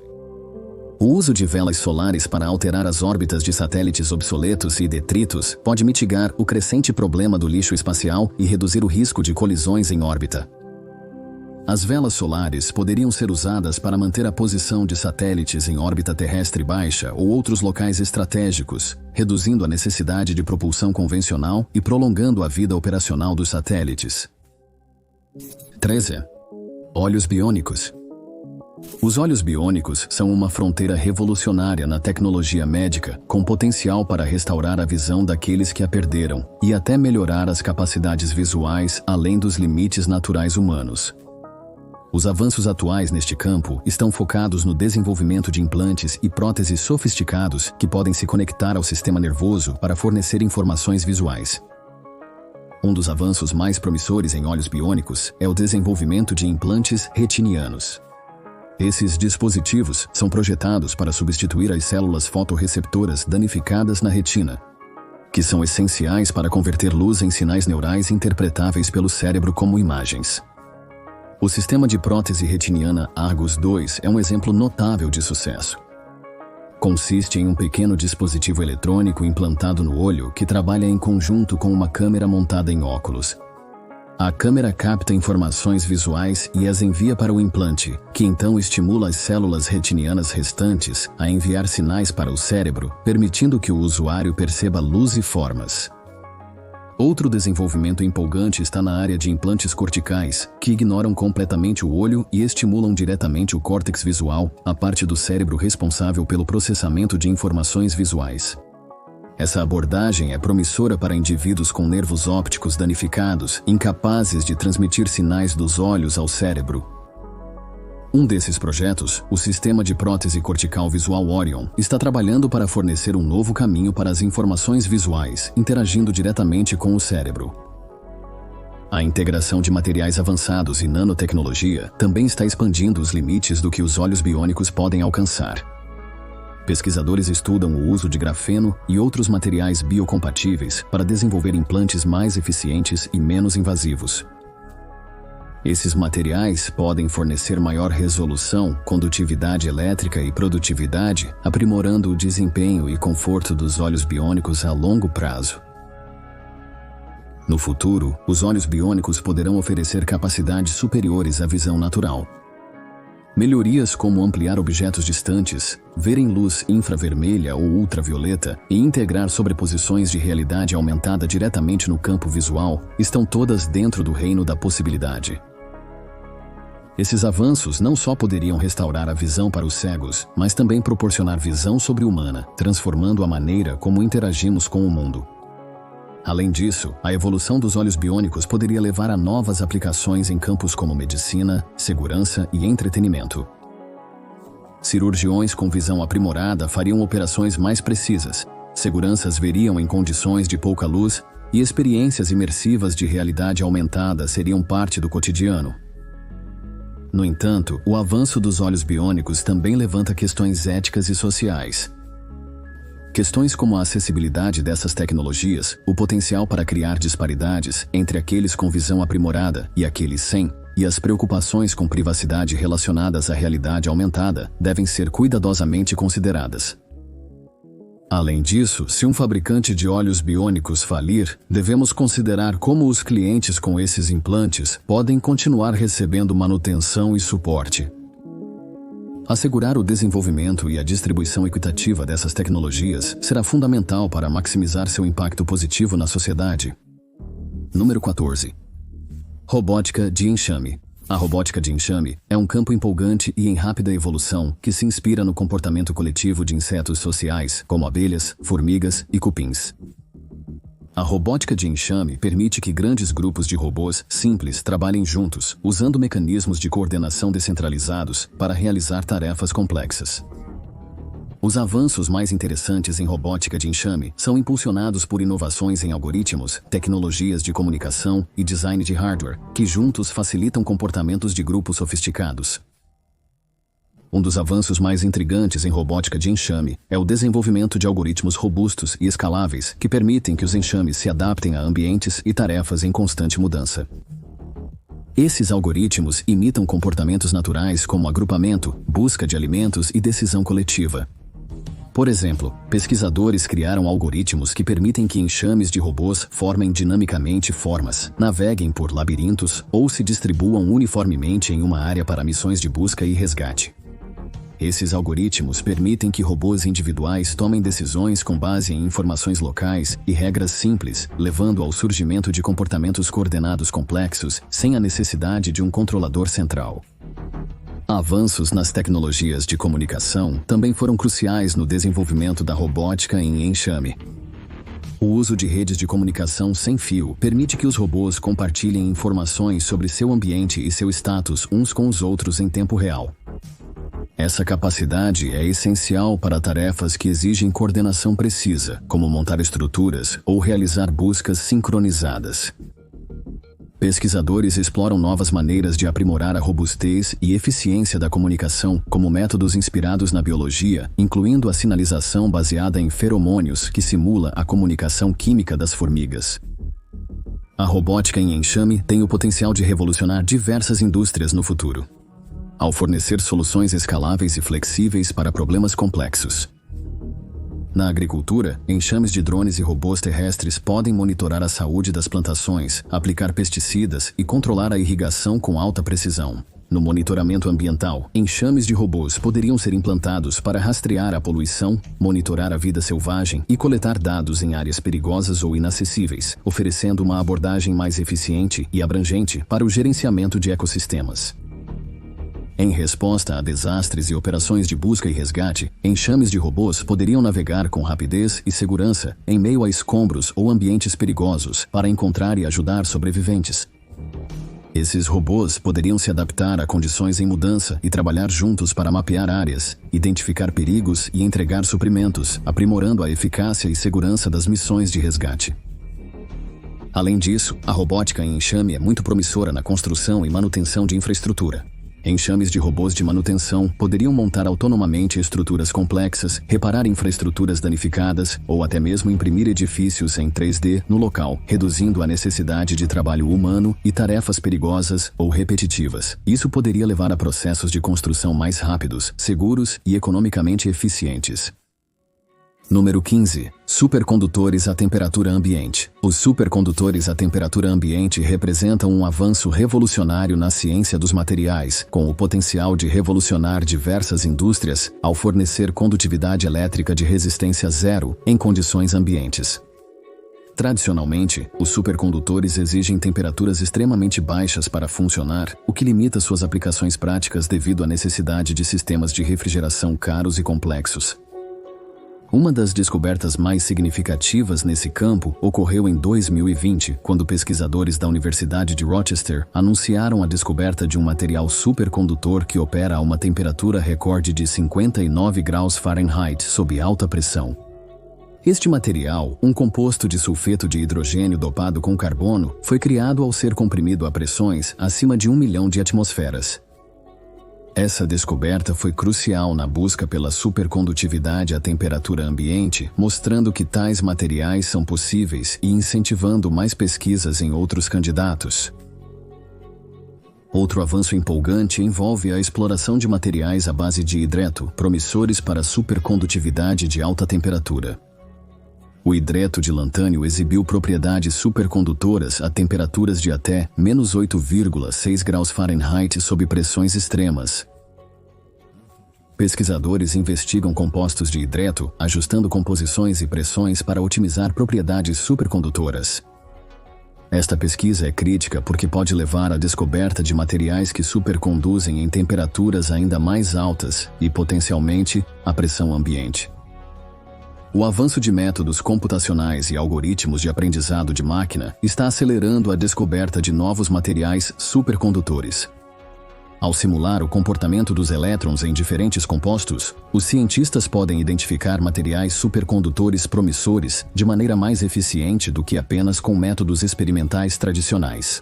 O uso de velas solares para alterar as órbitas de satélites obsoletos e detritos pode mitigar o crescente problema do lixo espacial e reduzir o risco de colisões em órbita. As velas solares poderiam ser usadas para manter a posição de satélites em órbita terrestre baixa ou outros locais estratégicos, reduzindo a necessidade de propulsão convencional e prolongando a vida operacional dos satélites. 13. Olhos biônicos. Os olhos biônicos são uma fronteira revolucionária na tecnologia médica, com potencial para restaurar a visão daqueles que a perderam e até melhorar as capacidades visuais além dos limites naturais humanos. Os avanços atuais neste campo estão focados no desenvolvimento de implantes e próteses sofisticados que podem se conectar ao sistema nervoso para fornecer informações visuais. Um dos avanços mais promissores em olhos biônicos é o desenvolvimento de implantes retinianos. Esses dispositivos são projetados para substituir as células fotorreceptoras danificadas na retina, que são essenciais para converter luz em sinais neurais interpretáveis pelo cérebro como imagens. O sistema de prótese retiniana Argus II é um exemplo notável de sucesso. Consiste em um pequeno dispositivo eletrônico implantado no olho que trabalha em conjunto com uma câmera montada em óculos. A câmera capta informações visuais e as envia para o implante, que então estimula as células retinianas restantes a enviar sinais para o cérebro, permitindo que o usuário perceba luz e formas. Outro desenvolvimento empolgante está na área de implantes corticais, que ignoram completamente o olho e estimulam diretamente o córtex visual, a parte do cérebro responsável pelo processamento de informações visuais. Essa abordagem é promissora para indivíduos com nervos ópticos danificados, incapazes de transmitir sinais dos olhos ao cérebro. Um desses projetos, o Sistema de Prótese Cortical Visual Orion, está trabalhando para fornecer um novo caminho para as informações visuais, interagindo diretamente com o cérebro. A integração de materiais avançados e nanotecnologia também está expandindo os limites do que os olhos biônicos podem alcançar. Pesquisadores estudam o uso de grafeno e outros materiais biocompatíveis para desenvolver implantes mais eficientes e menos invasivos. Esses materiais podem fornecer maior resolução, condutividade elétrica e produtividade, aprimorando o desempenho e conforto dos olhos biônicos a longo prazo. No futuro, os olhos biônicos poderão oferecer capacidades superiores à visão natural. Melhorias como ampliar objetos distantes, ver em luz infravermelha ou ultravioleta e integrar sobreposições de realidade aumentada diretamente no campo visual estão todas dentro do reino da possibilidade. Esses avanços não só poderiam restaurar a visão para os cegos, mas também proporcionar visão sobre-humana, transformando a maneira como interagimos com o mundo. Além disso, a evolução dos olhos biônicos poderia levar a novas aplicações em campos como medicina, segurança e entretenimento. Cirurgiões com visão aprimorada fariam operações mais precisas, seguranças veriam em condições de pouca luz e experiências imersivas de realidade aumentada seriam parte do cotidiano. No entanto, o avanço dos olhos biônicos também levanta questões éticas e sociais. Questões como a acessibilidade dessas tecnologias, o potencial para criar disparidades entre aqueles com visão aprimorada e aqueles sem, e as preocupações com privacidade relacionadas à realidade aumentada devem ser cuidadosamente consideradas. Além disso, se um fabricante de olhos biônicos falir, devemos considerar como os clientes com esses implantes podem continuar recebendo manutenção e suporte. Assegurar o desenvolvimento e a distribuição equitativa dessas tecnologias será fundamental para maximizar seu impacto positivo na sociedade. Número 14. Robótica de enxame. A robótica de enxame é um campo empolgante e em rápida evolução que se inspira no comportamento coletivo de insetos sociais, como abelhas, formigas e cupins. A robótica de enxame permite que grandes grupos de robôs simples trabalhem juntos, usando mecanismos de coordenação descentralizados para realizar tarefas complexas. Os avanços mais interessantes em robótica de enxame são impulsionados por inovações em algoritmos, tecnologias de comunicação e design de hardware, que juntos facilitam comportamentos de grupos sofisticados. Um dos avanços mais intrigantes em robótica de enxame é o desenvolvimento de algoritmos robustos e escaláveis que permitem que os enxames se adaptem a ambientes e tarefas em constante mudança. Esses algoritmos imitam comportamentos naturais como agrupamento, busca de alimentos e decisão coletiva. Por exemplo, pesquisadores criaram algoritmos que permitem que enxames de robôs formem dinamicamente formas, naveguem por labirintos ou se distribuam uniformemente em uma área para missões de busca e resgate. Esses algoritmos permitem que robôs individuais tomem decisões com base em informações locais e regras simples, levando ao surgimento de comportamentos coordenados complexos sem a necessidade de um controlador central. Avanços nas tecnologias de comunicação também foram cruciais no desenvolvimento da robótica em enxame. O uso de redes de comunicação sem fio permite que os robôs compartilhem informações sobre seu ambiente e seu status uns com os outros em tempo real. Essa capacidade é essencial para tarefas que exigem coordenação precisa, como montar estruturas ou realizar buscas sincronizadas. Pesquisadores exploram novas maneiras de aprimorar a robustez e eficiência da comunicação como métodos inspirados na biologia, incluindo a sinalização baseada em feromônios que simula a comunicação química das formigas. A robótica em enxame tem o potencial de revolucionar diversas indústrias no futuro, ao fornecer soluções escaláveis e flexíveis para problemas complexos. Na agricultura, enxames de drones e robôs terrestres podem monitorar a saúde das plantações, aplicar pesticidas e controlar a irrigação com alta precisão. No monitoramento ambiental, enxames de robôs poderiam ser implantados para rastrear a poluição, monitorar a vida selvagem e coletar dados em áreas perigosas ou inacessíveis, oferecendo uma abordagem mais eficiente e abrangente para o gerenciamento de ecossistemas. Em resposta a desastres e operações de busca e resgate, enxames de robôs poderiam navegar com rapidez e segurança em meio a escombros ou ambientes perigosos para encontrar e ajudar sobreviventes. Esses robôs poderiam se adaptar a condições em mudança e trabalhar juntos para mapear áreas, identificar perigos e entregar suprimentos, aprimorando a eficácia e segurança das missões de resgate. Além disso, a robótica em enxame é muito promissora na construção e manutenção de infraestrutura. Enxames de robôs de manutenção poderiam montar autonomamente estruturas complexas, reparar infraestruturas danificadas ou até mesmo imprimir edifícios em 3D no local, reduzindo a necessidade de trabalho humano e tarefas perigosas ou repetitivas. Isso poderia levar a processos de construção mais rápidos, seguros e economicamente eficientes. Número 15. Supercondutores à temperatura ambiente. Os supercondutores à temperatura ambiente representam um avanço revolucionário na ciência dos materiais, com o potencial de revolucionar diversas indústrias ao fornecer condutividade elétrica de resistência zero em condições ambientes. Tradicionalmente, os supercondutores exigem temperaturas extremamente baixas para funcionar, o que limita suas aplicações práticas devido à necessidade de sistemas de refrigeração caros e complexos. Uma das descobertas mais significativas nesse campo ocorreu em 2020, quando pesquisadores da Universidade de Rochester anunciaram a descoberta de um material supercondutor que opera a uma temperatura recorde de 59 graus Fahrenheit sob alta pressão. Este material, um composto de sulfeto de hidrogênio dopado com carbono, foi criado ao ser comprimido a pressões acima de 1 milhão de atmosferas. Essa descoberta foi crucial na busca pela supercondutividade à temperatura ambiente, mostrando que tais materiais são possíveis e incentivando mais pesquisas em outros candidatos. Outro avanço empolgante envolve a exploração de materiais à base de hidreto, promissores para supercondutividade de alta temperatura. O hidreto de lantânio exibiu propriedades supercondutoras a temperaturas de até menos 8,6 graus Fahrenheit sob pressões extremas. Pesquisadores investigam compostos de hidreto, ajustando composições e pressões para otimizar propriedades supercondutoras. Esta pesquisa é crítica porque pode levar à descoberta de materiais que superconduzem em temperaturas ainda mais altas e, potencialmente, à pressão ambiente. O avanço de métodos computacionais e algoritmos de aprendizado de máquina está acelerando a descoberta de novos materiais supercondutores. Ao simular o comportamento dos elétrons em diferentes compostos, os cientistas podem identificar materiais supercondutores promissores de maneira mais eficiente do que apenas com métodos experimentais tradicionais.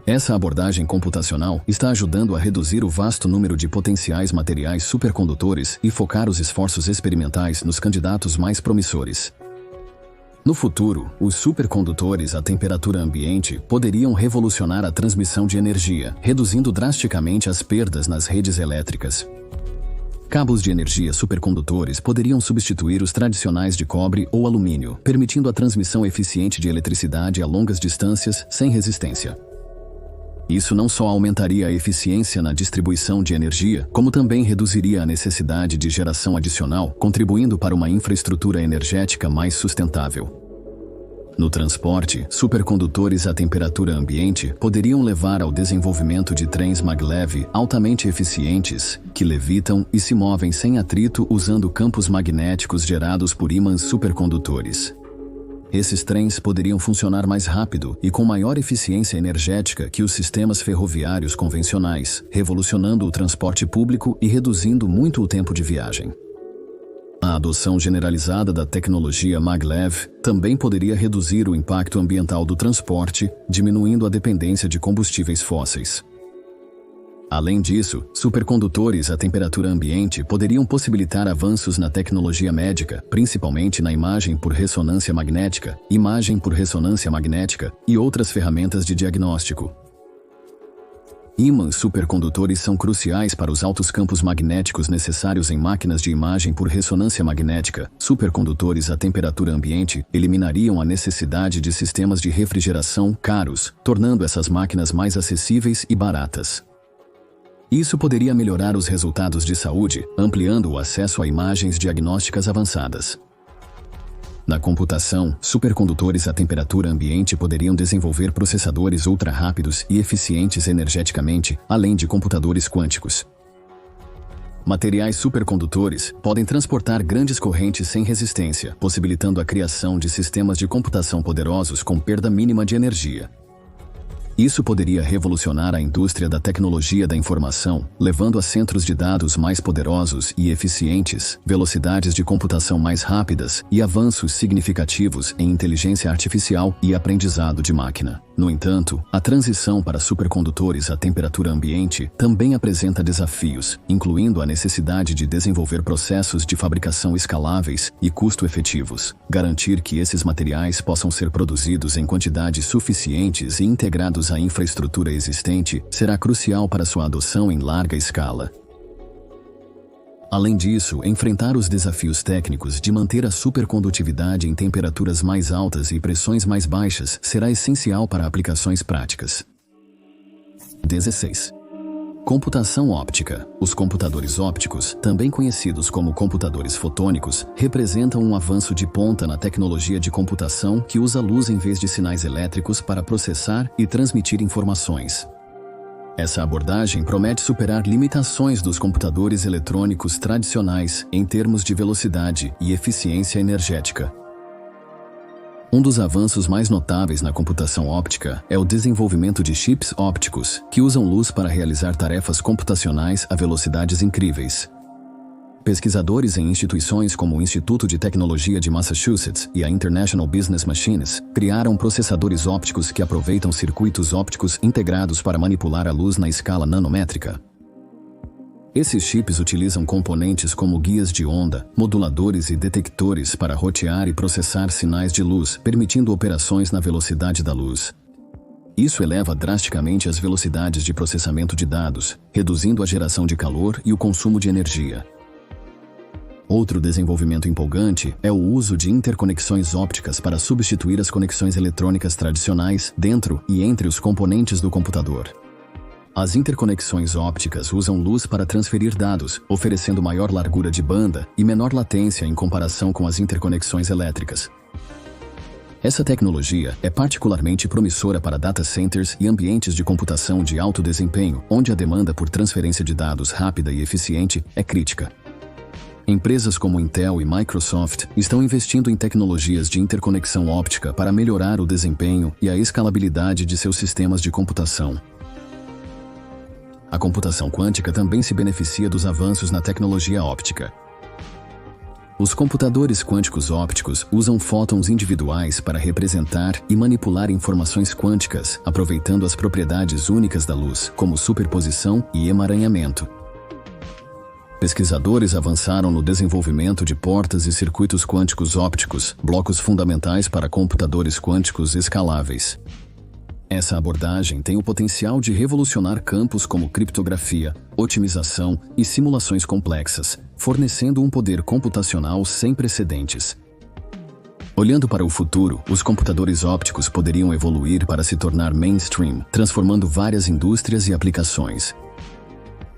Essa abordagem computacional está ajudando a reduzir o vasto número de potenciais materiais supercondutores e focar os esforços experimentais nos candidatos mais promissores. No futuro, os supercondutores a temperatura ambiente poderiam revolucionar a transmissão de energia, reduzindo drasticamente as perdas nas redes elétricas. Cabos de energia supercondutores poderiam substituir os tradicionais de cobre ou alumínio, permitindo a transmissão eficiente de eletricidade a longas distâncias sem resistência. Isso não só aumentaria a eficiência na distribuição de energia, como também reduziria a necessidade de geração adicional, contribuindo para uma infraestrutura energética mais sustentável. No transporte, supercondutores a temperatura ambiente poderiam levar ao desenvolvimento de trens maglev altamente eficientes, que levitam e se movem sem atrito usando campos magnéticos gerados por ímãs supercondutores. Esses trens poderiam funcionar mais rápido e com maior eficiência energética que os sistemas ferroviários convencionais, revolucionando o transporte público e reduzindo muito o tempo de viagem. A adoção generalizada da tecnologia maglev também poderia reduzir o impacto ambiental do transporte, diminuindo a dependência de combustíveis fósseis. Além disso, supercondutores a temperatura ambiente poderiam possibilitar avanços na tecnologia médica, principalmente na imagem por ressonância magnética e outras ferramentas de diagnóstico. Ímãs supercondutores são cruciais para os altos campos magnéticos necessários em máquinas de imagem por ressonância magnética. Supercondutores a temperatura ambiente eliminariam a necessidade de sistemas de refrigeração caros, tornando essas máquinas mais acessíveis e baratas. Isso poderia melhorar os resultados de saúde, ampliando o acesso a imagens diagnósticas avançadas. Na computação, supercondutores a temperatura ambiente poderiam desenvolver processadores ultra-rápidos e eficientes energeticamente, além de computadores quânticos. Materiais supercondutores podem transportar grandes correntes sem resistência, possibilitando a criação de sistemas de computação poderosos com perda mínima de energia. Isso poderia revolucionar a indústria da tecnologia da informação, levando a centros de dados mais poderosos e eficientes, velocidades de computação mais rápidas e avanços significativos em inteligência artificial e aprendizado de máquina. No entanto, a transição para supercondutores a temperatura ambiente também apresenta desafios, incluindo a necessidade de desenvolver processos de fabricação escaláveis e custo-efetivos. Garantir que esses materiais possam ser produzidos em quantidades suficientes e integrados à infraestrutura existente será crucial para sua adoção em larga escala. Além disso, enfrentar os desafios técnicos de manter a supercondutividade em temperaturas mais altas e pressões mais baixas será essencial para aplicações práticas. 16. Computação óptica. Os computadores ópticos, também conhecidos como computadores fotônicos, representam um avanço de ponta na tecnologia de computação que usa luz em vez de sinais elétricos para processar e transmitir informações. Essa abordagem promete superar limitações dos computadores eletrônicos tradicionais em termos de velocidade e eficiência energética. Um dos avanços mais notáveis na computação óptica é o desenvolvimento de chips ópticos, que usam luz para realizar tarefas computacionais a velocidades incríveis. Pesquisadores em instituições como o Instituto de Tecnologia de Massachusetts e a International Business Machines criaram processadores ópticos que aproveitam circuitos ópticos integrados para manipular a luz na escala nanométrica. Esses chips utilizam componentes como guias de onda, moduladores e detectores para rotear e processar sinais de luz, permitindo operações na velocidade da luz. Isso eleva drasticamente as velocidades de processamento de dados, reduzindo a geração de calor e o consumo de energia. Outro desenvolvimento empolgante é o uso de interconexões ópticas para substituir as conexões eletrônicas tradicionais dentro e entre os componentes do computador. As interconexões ópticas usam luz para transferir dados, oferecendo maior largura de banda e menor latência em comparação com as interconexões elétricas. Essa tecnologia é particularmente promissora para data centers e ambientes de computação de alto desempenho, onde a demanda por transferência de dados rápida e eficiente é crítica. Empresas como Intel e Microsoft estão investindo em tecnologias de interconexão óptica para melhorar o desempenho e a escalabilidade de seus sistemas de computação. A computação quântica também se beneficia dos avanços na tecnologia óptica. Os computadores quânticos ópticos usam fótons individuais para representar e manipular informações quânticas, aproveitando as propriedades únicas da luz, como superposição e emaranhamento. Pesquisadores avançaram no desenvolvimento de portas e circuitos quânticos ópticos, blocos fundamentais para computadores quânticos escaláveis. Essa abordagem tem o potencial de revolucionar campos como criptografia, otimização e simulações complexas, fornecendo um poder computacional sem precedentes. Olhando para o futuro, os computadores ópticos poderiam evoluir para se tornar mainstream, transformando várias indústrias e aplicações.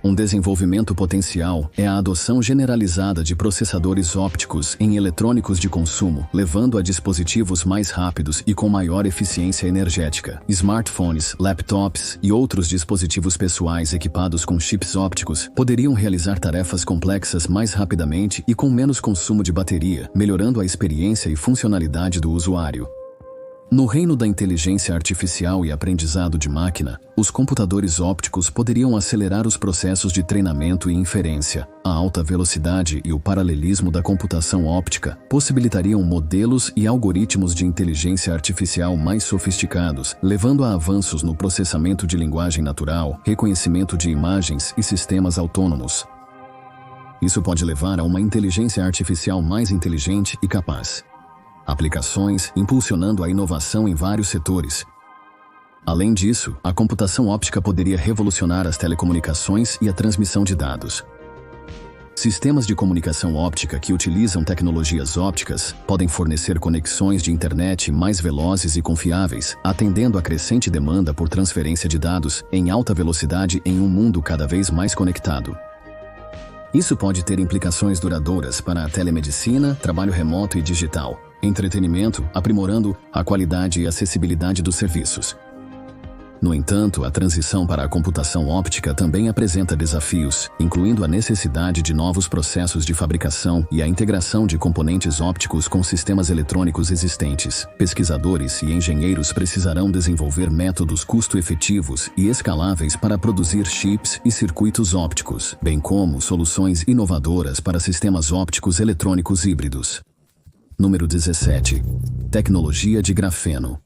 Um desenvolvimento potencial é a adoção generalizada de processadores ópticos em eletrônicos de consumo, levando a dispositivos mais rápidos e com maior eficiência energética. Smartphones, laptops e outros dispositivos pessoais equipados com chips ópticos poderiam realizar tarefas complexas mais rapidamente e com menos consumo de bateria, melhorando a experiência e funcionalidade do usuário. No reino da inteligência artificial e aprendizado de máquina, os computadores ópticos poderiam acelerar os processos de treinamento e inferência. A alta velocidade e o paralelismo da computação óptica possibilitariam modelos e algoritmos de inteligência artificial mais sofisticados, levando a avanços no processamento de linguagem natural, reconhecimento de imagens e sistemas autônomos. Isso pode levar a uma inteligência artificial mais inteligente e capaz. Aplicações impulsionando a inovação em vários setores. Além disso, a computação óptica poderia revolucionar as telecomunicações e a transmissão de dados. Sistemas de comunicação óptica que utilizam tecnologias ópticas podem fornecer conexões de internet mais velozes e confiáveis, atendendo à crescente demanda por transferência de dados em alta velocidade em um mundo cada vez mais conectado. Isso pode ter implicações duradouras para a telemedicina, trabalho remoto e digital, entretenimento, aprimorando a qualidade e acessibilidade dos serviços. No entanto, a transição para a computação óptica também apresenta desafios, incluindo a necessidade de novos processos de fabricação e a integração de componentes ópticos com sistemas eletrônicos existentes. Pesquisadores e engenheiros precisarão desenvolver métodos custo-efetivos e escaláveis para produzir chips e circuitos ópticos, bem como soluções inovadoras para sistemas ópticos eletrônicos híbridos. Número 17. Tecnologia de grafeno.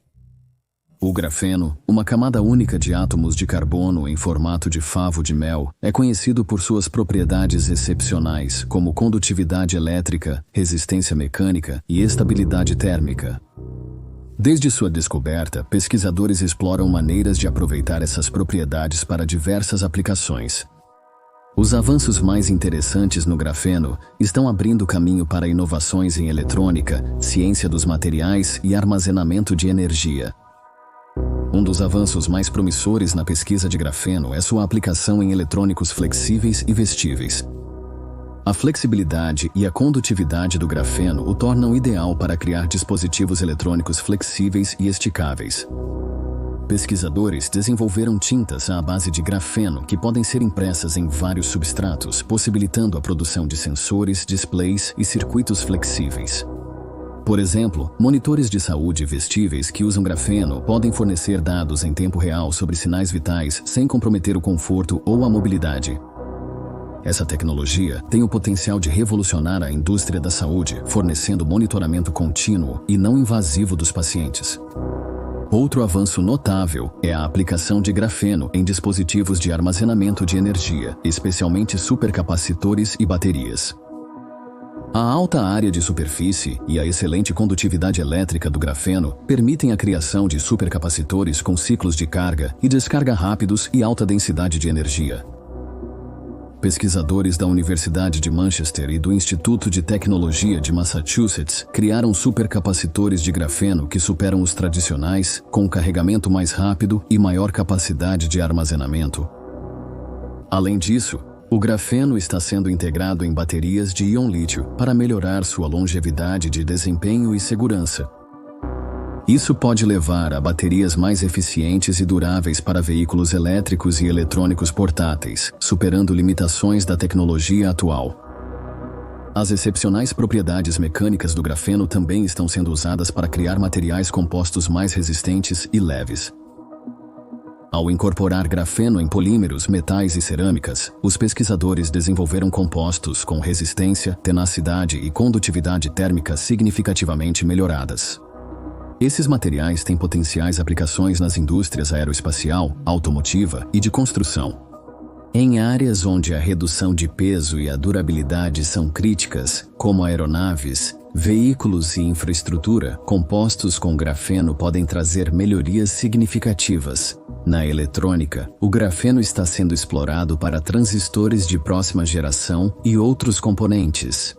O grafeno, uma camada única de átomos de carbono em formato de favo de mel, é conhecido por suas propriedades excepcionais, como condutividade elétrica, resistência mecânica e estabilidade térmica. Desde sua descoberta, pesquisadores exploram maneiras de aproveitar essas propriedades para diversas aplicações. Os avanços mais interessantes no grafeno estão abrindo caminho para inovações em eletrônica, ciência dos materiais e armazenamento de energia. Um dos avanços mais promissores na pesquisa de grafeno é sua aplicação em eletrônicos flexíveis e vestíveis. A flexibilidade e a condutividade do grafeno o tornam ideal para criar dispositivos eletrônicos flexíveis e esticáveis. Pesquisadores desenvolveram tintas à base de grafeno que podem ser impressas em vários substratos, possibilitando a produção de sensores, displays e circuitos flexíveis. Por exemplo, monitores de saúde vestíveis que usam grafeno podem fornecer dados em tempo real sobre sinais vitais sem comprometer o conforto ou a mobilidade. Essa tecnologia tem o potencial de revolucionar a indústria da saúde, fornecendo monitoramento contínuo e não invasivo dos pacientes. Outro avanço notável é a aplicação de grafeno em dispositivos de armazenamento de energia, especialmente supercapacitores e baterias. A alta área de superfície e a excelente condutividade elétrica do grafeno permitem a criação de supercapacitores com ciclos de carga e descarga rápidos e alta densidade de energia. Pesquisadores da Universidade de Manchester e do Instituto de Tecnologia de Massachusetts criaram supercapacitores de grafeno que superam os tradicionais, com carregamento mais rápido e maior capacidade de armazenamento. Além disso, o grafeno está sendo integrado em baterias de íon lítio para melhorar sua longevidade de desempenho e segurança. Isso pode levar a baterias mais eficientes e duráveis para veículos elétricos e eletrônicos portáteis, superando limitações da tecnologia atual. As excepcionais propriedades mecânicas do grafeno também estão sendo usadas para criar materiais compostos mais resistentes e leves. Ao incorporar grafeno em polímeros, metais e cerâmicas, os pesquisadores desenvolveram compostos com resistência, tenacidade e condutividade térmica significativamente melhoradas. Esses materiais têm potenciais aplicações nas indústrias aeroespacial, automotiva e de construção. Em áreas onde a redução de peso e a durabilidade são críticas, como aeronaves, veículos e infraestrutura, compostos com grafeno podem trazer melhorias significativas. Na eletrônica, o grafeno está sendo explorado para transistores de próxima geração e outros componentes.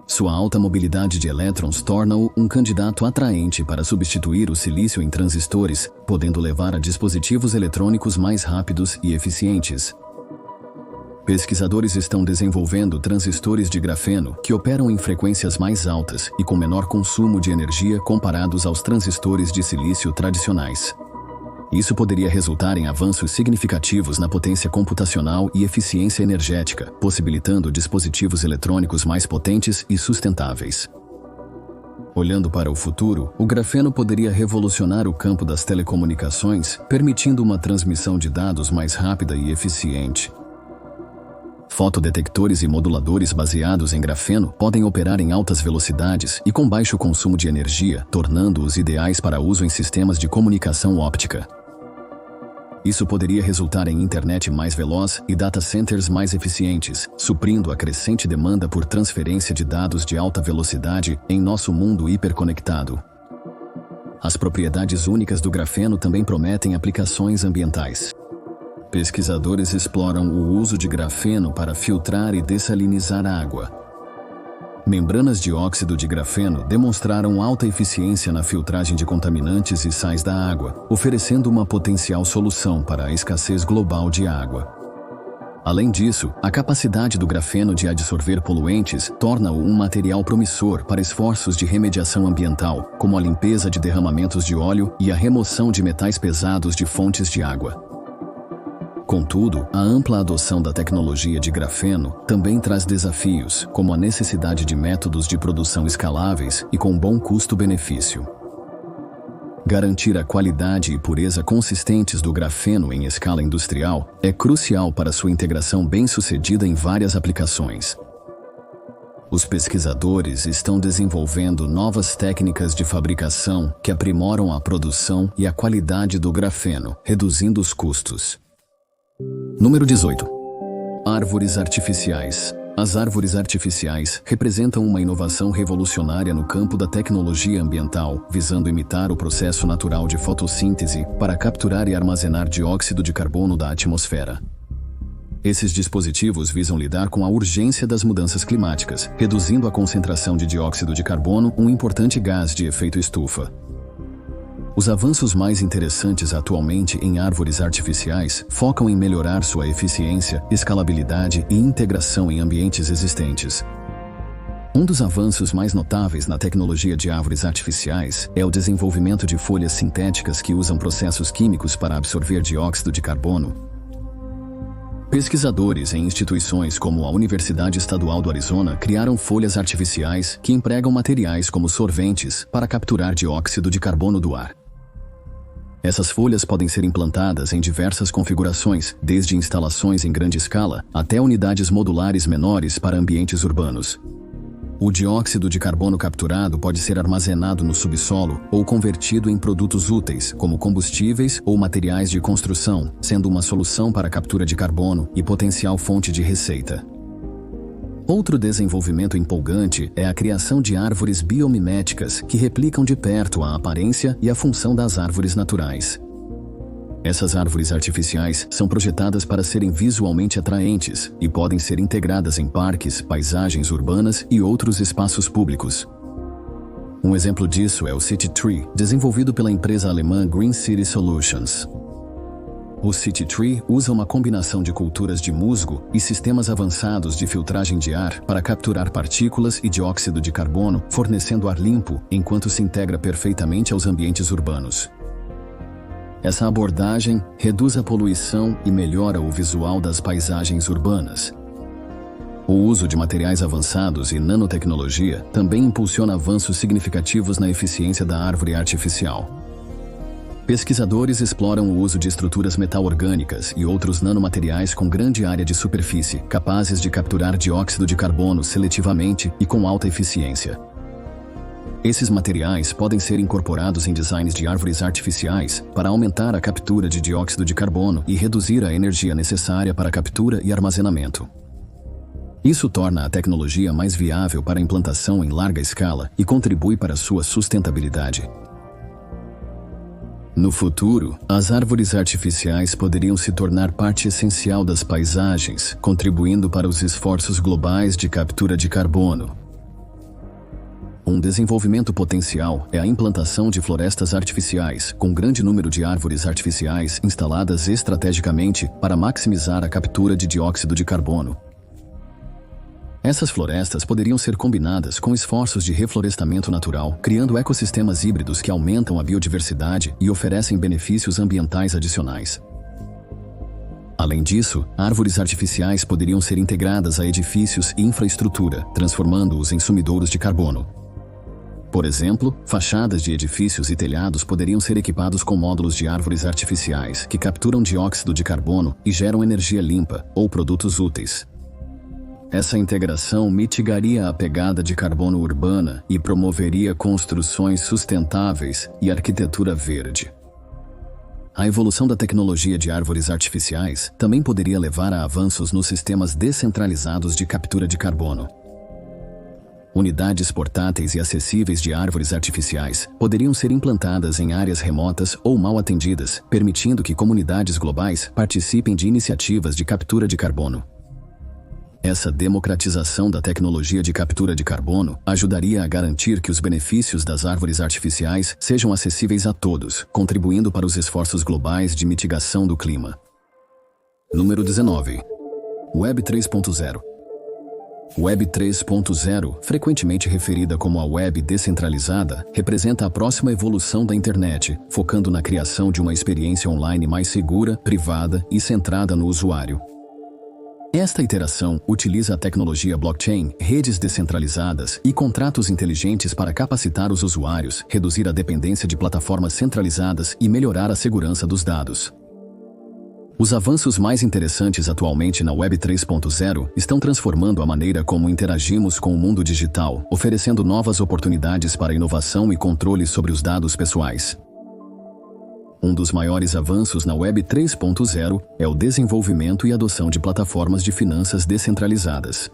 Sua alta mobilidade de elétrons torna-o um candidato atraente para substituir o silício em transistores, podendo levar a dispositivos eletrônicos mais rápidos e eficientes. Pesquisadores estão desenvolvendo transistores de grafeno que operam em frequências mais altas e com menor consumo de energia comparados aos transistores de silício tradicionais. Isso poderia resultar em avanços significativos na potência computacional e eficiência energética, possibilitando dispositivos eletrônicos mais potentes e sustentáveis. Olhando para o futuro, o grafeno poderia revolucionar o campo das telecomunicações, permitindo uma transmissão de dados mais rápida e eficiente. Fotodetectores e moduladores baseados em grafeno podem operar em altas velocidades e com baixo consumo de energia, tornando-os ideais para uso em sistemas de comunicação óptica. Isso poderia resultar em internet mais veloz e data centers mais eficientes, suprindo a crescente demanda por transferência de dados de alta velocidade em nosso mundo hiperconectado. As propriedades únicas do grafeno também prometem aplicações ambientais. Pesquisadores exploram o uso de grafeno para filtrar e dessalinizar a água. Membranas de óxido de grafeno demonstraram alta eficiência na filtragem de contaminantes e sais da água, oferecendo uma potencial solução para a escassez global de água. Além disso, a capacidade do grafeno de absorver poluentes torna-o um material promissor para esforços de remediação ambiental, como a limpeza de derramamentos de óleo e a remoção de metais pesados de fontes de água. Contudo, a ampla adoção da tecnologia de grafeno também traz desafios, como a necessidade de métodos de produção escaláveis e com bom custo-benefício. Garantir a qualidade e pureza consistentes do grafeno em escala industrial é crucial para sua integração bem-sucedida em várias aplicações. Os pesquisadores estão desenvolvendo novas técnicas de fabricação que aprimoram a produção e a qualidade do grafeno, reduzindo os custos. Número 18. Árvores artificiais. As árvores artificiais representam uma inovação revolucionária no campo da tecnologia ambiental, visando imitar o processo natural de fotossíntese para capturar e armazenar dióxido de carbono da atmosfera. Esses dispositivos visam lidar com a urgência das mudanças climáticas, reduzindo a concentração de dióxido de carbono, um importante gás de efeito estufa. Os avanços mais interessantes atualmente em árvores artificiais focam em melhorar sua eficiência, escalabilidade e integração em ambientes existentes. Um dos avanços mais notáveis na tecnologia de árvores artificiais é o desenvolvimento de folhas sintéticas que usam processos químicos para absorver dióxido de carbono. Pesquisadores em instituições como a Universidade Estadual do Arizona criaram folhas artificiais que empregam materiais como solventes para capturar dióxido de carbono do ar. Essas folhas podem ser implantadas em diversas configurações, desde instalações em grande escala até unidades modulares menores para ambientes urbanos. O dióxido de carbono capturado pode ser armazenado no subsolo ou convertido em produtos úteis, como combustíveis ou materiais de construção, sendo uma solução para a captura de carbono e potencial fonte de receita. Outro desenvolvimento empolgante é a criação de árvores biomiméticas que replicam de perto a aparência e a função das árvores naturais. Essas árvores artificiais são projetadas para serem visualmente atraentes e podem ser integradas em parques, paisagens urbanas e outros espaços públicos. Um exemplo disso é o City Tree, desenvolvido pela empresa alemã Green City Solutions. O City Tree usa uma combinação de culturas de musgo e sistemas avançados de filtragem de ar para capturar partículas e dióxido de carbono, fornecendo ar limpo enquanto se integra perfeitamente aos ambientes urbanos. Essa abordagem reduz a poluição e melhora o visual das paisagens urbanas. O uso de materiais avançados e nanotecnologia também impulsiona avanços significativos na eficiência da árvore artificial. Pesquisadores exploram o uso de estruturas metal-orgânicas e outros nanomateriais com grande área de superfície, capazes de capturar dióxido de carbono seletivamente e com alta eficiência. Esses materiais podem ser incorporados em designs de árvores artificiais para aumentar a captura de dióxido de carbono e reduzir a energia necessária para captura e armazenamento. Isso torna a tecnologia mais viável para a implantação em larga escala e contribui para sua sustentabilidade. No futuro, as árvores artificiais poderiam se tornar parte essencial das paisagens, contribuindo para os esforços globais de captura de carbono. Um desenvolvimento potencial é a implantação de florestas artificiais, com grande número de árvores artificiais instaladas estrategicamente para maximizar a captura de dióxido de carbono. Essas florestas poderiam ser combinadas com esforços de reflorestamento natural, criando ecossistemas híbridos que aumentam a biodiversidade e oferecem benefícios ambientais adicionais. Além disso, árvores artificiais poderiam ser integradas a edifícios e infraestrutura, transformando-os em sumidouros de carbono. Por exemplo, fachadas de edifícios e telhados poderiam ser equipados com módulos de árvores artificiais que capturam dióxido de carbono e geram energia limpa ou produtos úteis. Essa integração mitigaria a pegada de carbono urbana e promoveria construções sustentáveis e arquitetura verde. A evolução da tecnologia de árvores artificiais também poderia levar a avanços nos sistemas descentralizados de captura de carbono. Unidades portáteis e acessíveis de árvores artificiais poderiam ser implantadas em áreas remotas ou mal atendidas, permitindo que comunidades globais participem de iniciativas de captura de carbono. Essa democratização da tecnologia de captura de carbono ajudaria a garantir que os benefícios das árvores artificiais sejam acessíveis a todos, contribuindo para os esforços globais de mitigação do clima. Número 19. Web 3.0. Web 3.0, frequentemente referida como a web descentralizada, representa a próxima evolução da internet, focando na criação de uma experiência online mais segura, privada e centrada no usuário. Esta iteração utiliza a tecnologia blockchain, redes descentralizadas e contratos inteligentes para capacitar os usuários, reduzir a dependência de plataformas centralizadas e melhorar a segurança dos dados. Os avanços mais interessantes atualmente na Web 3.0 estão transformando a maneira como interagimos com o mundo digital, oferecendo novas oportunidades para inovação e controle sobre os dados pessoais. Um dos maiores avanços na Web 3.0 é o desenvolvimento e adoção de plataformas de finanças descentralizadas.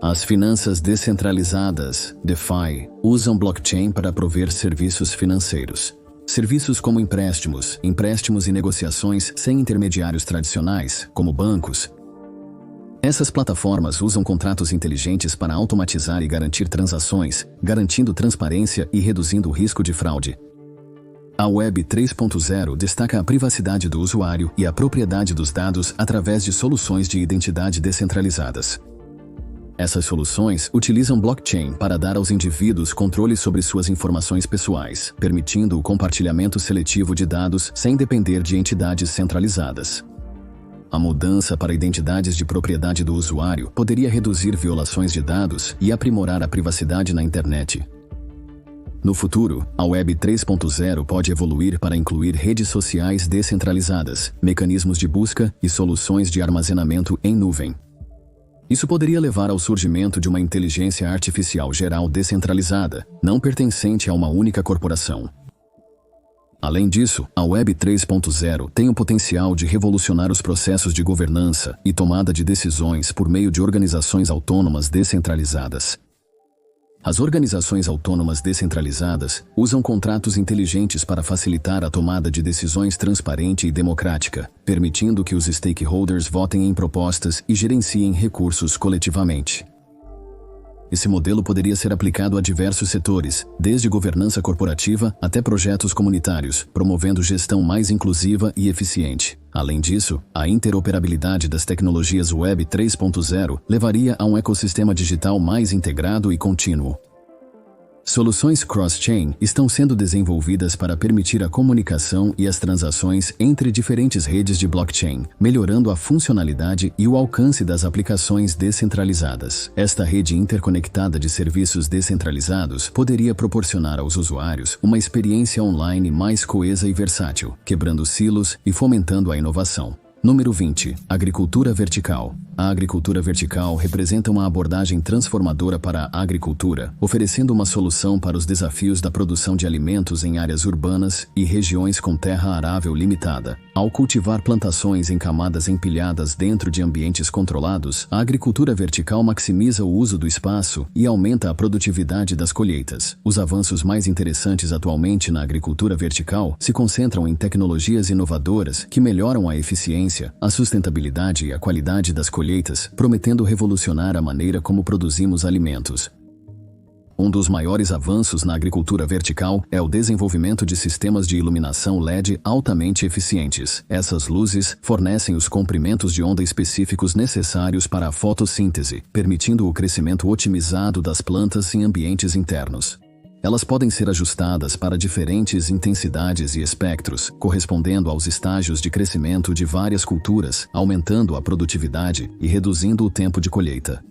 As finanças descentralizadas, DeFi, usam blockchain para prover serviços financeiros. Serviços como empréstimos e negociações sem intermediários tradicionais, como bancos. Essas plataformas usam contratos inteligentes para automatizar e garantir transações, garantindo transparência e reduzindo o risco de fraude. A Web 3.0 destaca a privacidade do usuário e a propriedade dos dados através de soluções de identidade descentralizadas. Essas soluções utilizam blockchain para dar aos indivíduos controle sobre suas informações pessoais, permitindo o compartilhamento seletivo de dados sem depender de entidades centralizadas. A mudança para identidades de propriedade do usuário poderia reduzir violações de dados e aprimorar a privacidade na internet. No futuro, a Web 3.0 pode evoluir para incluir redes sociais descentralizadas, mecanismos de busca e soluções de armazenamento em nuvem. Isso poderia levar ao surgimento de uma inteligência artificial geral descentralizada, não pertencente a uma única corporação. Além disso, a Web 3.0 tem o potencial de revolucionar os processos de governança e tomada de decisões por meio de organizações autônomas descentralizadas. As organizações autônomas descentralizadas usam contratos inteligentes para facilitar a tomada de decisões transparente e democrática, permitindo que os stakeholders votem em propostas e gerenciem recursos coletivamente. Esse modelo poderia ser aplicado a diversos setores, desde governança corporativa até projetos comunitários, promovendo gestão mais inclusiva e eficiente. Além disso, a interoperabilidade das tecnologias Web 3.0 levaria a um ecossistema digital mais integrado e contínuo. Soluções cross-chain estão sendo desenvolvidas para permitir a comunicação e as transações entre diferentes redes de blockchain, melhorando a funcionalidade e o alcance das aplicações descentralizadas. Esta rede interconectada de serviços descentralizados poderia proporcionar aos usuários uma experiência online mais coesa e versátil, quebrando silos e fomentando a inovação. Número 20. Agricultura vertical. A agricultura vertical representa uma abordagem transformadora para a agricultura, oferecendo uma solução para os desafios da produção de alimentos em áreas urbanas e regiões com terra arável limitada. Ao cultivar plantações em camadas empilhadas dentro de ambientes controlados, a agricultura vertical maximiza o uso do espaço e aumenta a produtividade das colheitas. Os avanços mais interessantes atualmente na agricultura vertical se concentram em tecnologias inovadoras que melhoram a eficiência, a sustentabilidade e a qualidade das colheitas, prometendo revolucionar a maneira como produzimos alimentos. Um dos maiores avanços na agricultura vertical é o desenvolvimento de sistemas de iluminação LED altamente eficientes. Essas luzes fornecem os comprimentos de onda específicos necessários para a fotossíntese, permitindo o crescimento otimizado das plantas em ambientes internos. Elas podem ser ajustadas para diferentes intensidades e espectros, correspondendo aos estágios de crescimento de várias culturas, aumentando a produtividade e reduzindo o tempo de colheita.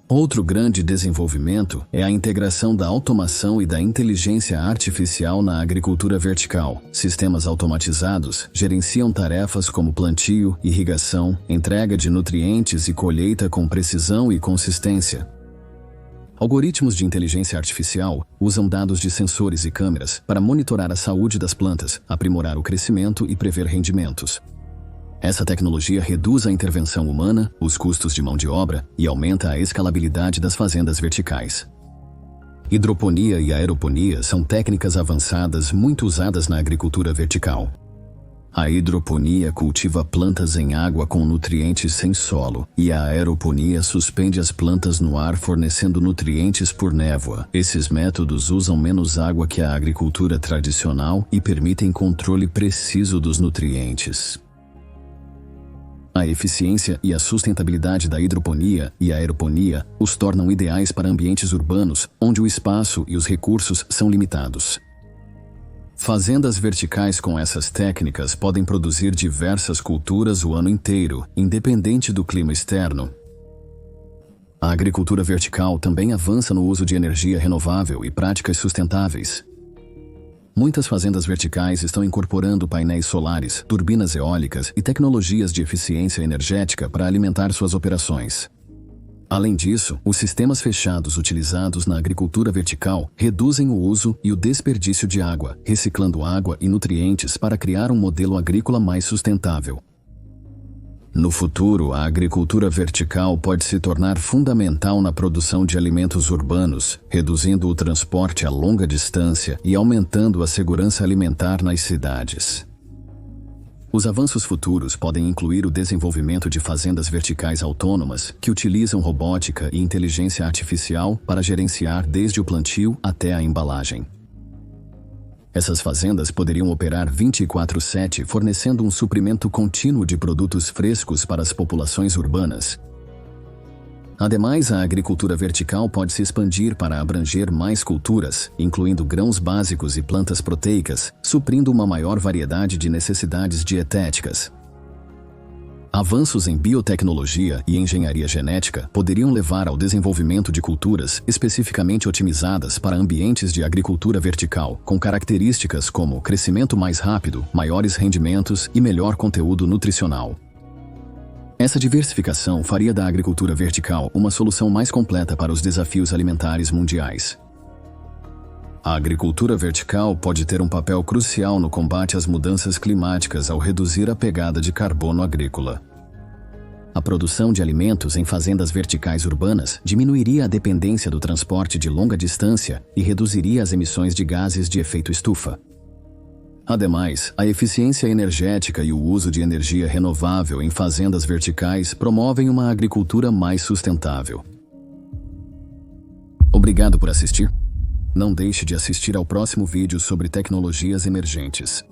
Outro grande desenvolvimento é a integração da automação e da inteligência artificial na agricultura vertical. Sistemas automatizados gerenciam tarefas como plantio, irrigação, entrega de nutrientes e colheita com precisão e consistência. Algoritmos de inteligência artificial usam dados de sensores e câmeras para monitorar a saúde das plantas, aprimorar o crescimento e prever rendimentos. Essa tecnologia reduz a intervenção humana, os custos de mão de obra e aumenta a escalabilidade das fazendas verticais. Hidroponia e aeroponia são técnicas avançadas muito usadas na agricultura vertical. A hidroponia cultiva plantas em água com nutrientes sem solo, e a aeroponia suspende as plantas no ar fornecendo nutrientes por névoa. Esses métodos usam menos água que a agricultura tradicional e permitem controle preciso dos nutrientes. A eficiência e a sustentabilidade da hidroponia e aeroponia os tornam ideais para ambientes urbanos, onde o espaço e os recursos são limitados. Fazendas verticais com essas técnicas podem produzir diversas culturas o ano inteiro, independente do clima externo. A agricultura vertical também avança no uso de energia renovável e práticas sustentáveis. Muitas fazendas verticais estão incorporando painéis solares, turbinas eólicas e tecnologias de eficiência energética para alimentar suas operações. Além disso, os sistemas fechados utilizados na agricultura vertical reduzem o uso e o desperdício de água, reciclando água e nutrientes para criar um modelo agrícola mais sustentável. No futuro, a agricultura vertical pode se tornar fundamental na produção de alimentos urbanos, reduzindo o transporte a longa distância e aumentando a segurança alimentar nas cidades. Os avanços futuros podem incluir o desenvolvimento de fazendas verticais autônomas que utilizam robótica e inteligência artificial para gerenciar desde o plantio até a embalagem. Essas fazendas poderiam operar 24/7, fornecendo um suprimento contínuo de produtos frescos para as populações urbanas. Ademais, a agricultura vertical pode se expandir para abranger mais culturas, incluindo grãos básicos e plantas proteicas, suprindo uma maior variedade de necessidades dietéticas. Avanços em biotecnologia e engenharia genética poderiam levar ao desenvolvimento de culturas especificamente otimizadas para ambientes de agricultura vertical, com características como crescimento mais rápido, maiores rendimentos e melhor conteúdo nutricional. Essa diversificação faria da agricultura vertical uma solução mais completa para os desafios alimentares mundiais. A agricultura vertical pode ter um papel crucial no combate às mudanças climáticas ao reduzir a pegada de carbono agrícola. A produção de alimentos em fazendas verticais urbanas diminuiria a dependência do transporte de longa distância e reduziria as emissões de gases de efeito estufa. Ademais, a eficiência energética e o uso de energia renovável em fazendas verticais promovem uma agricultura mais sustentável. Obrigado por assistir. Não deixe de assistir ao próximo vídeo sobre tecnologias emergentes.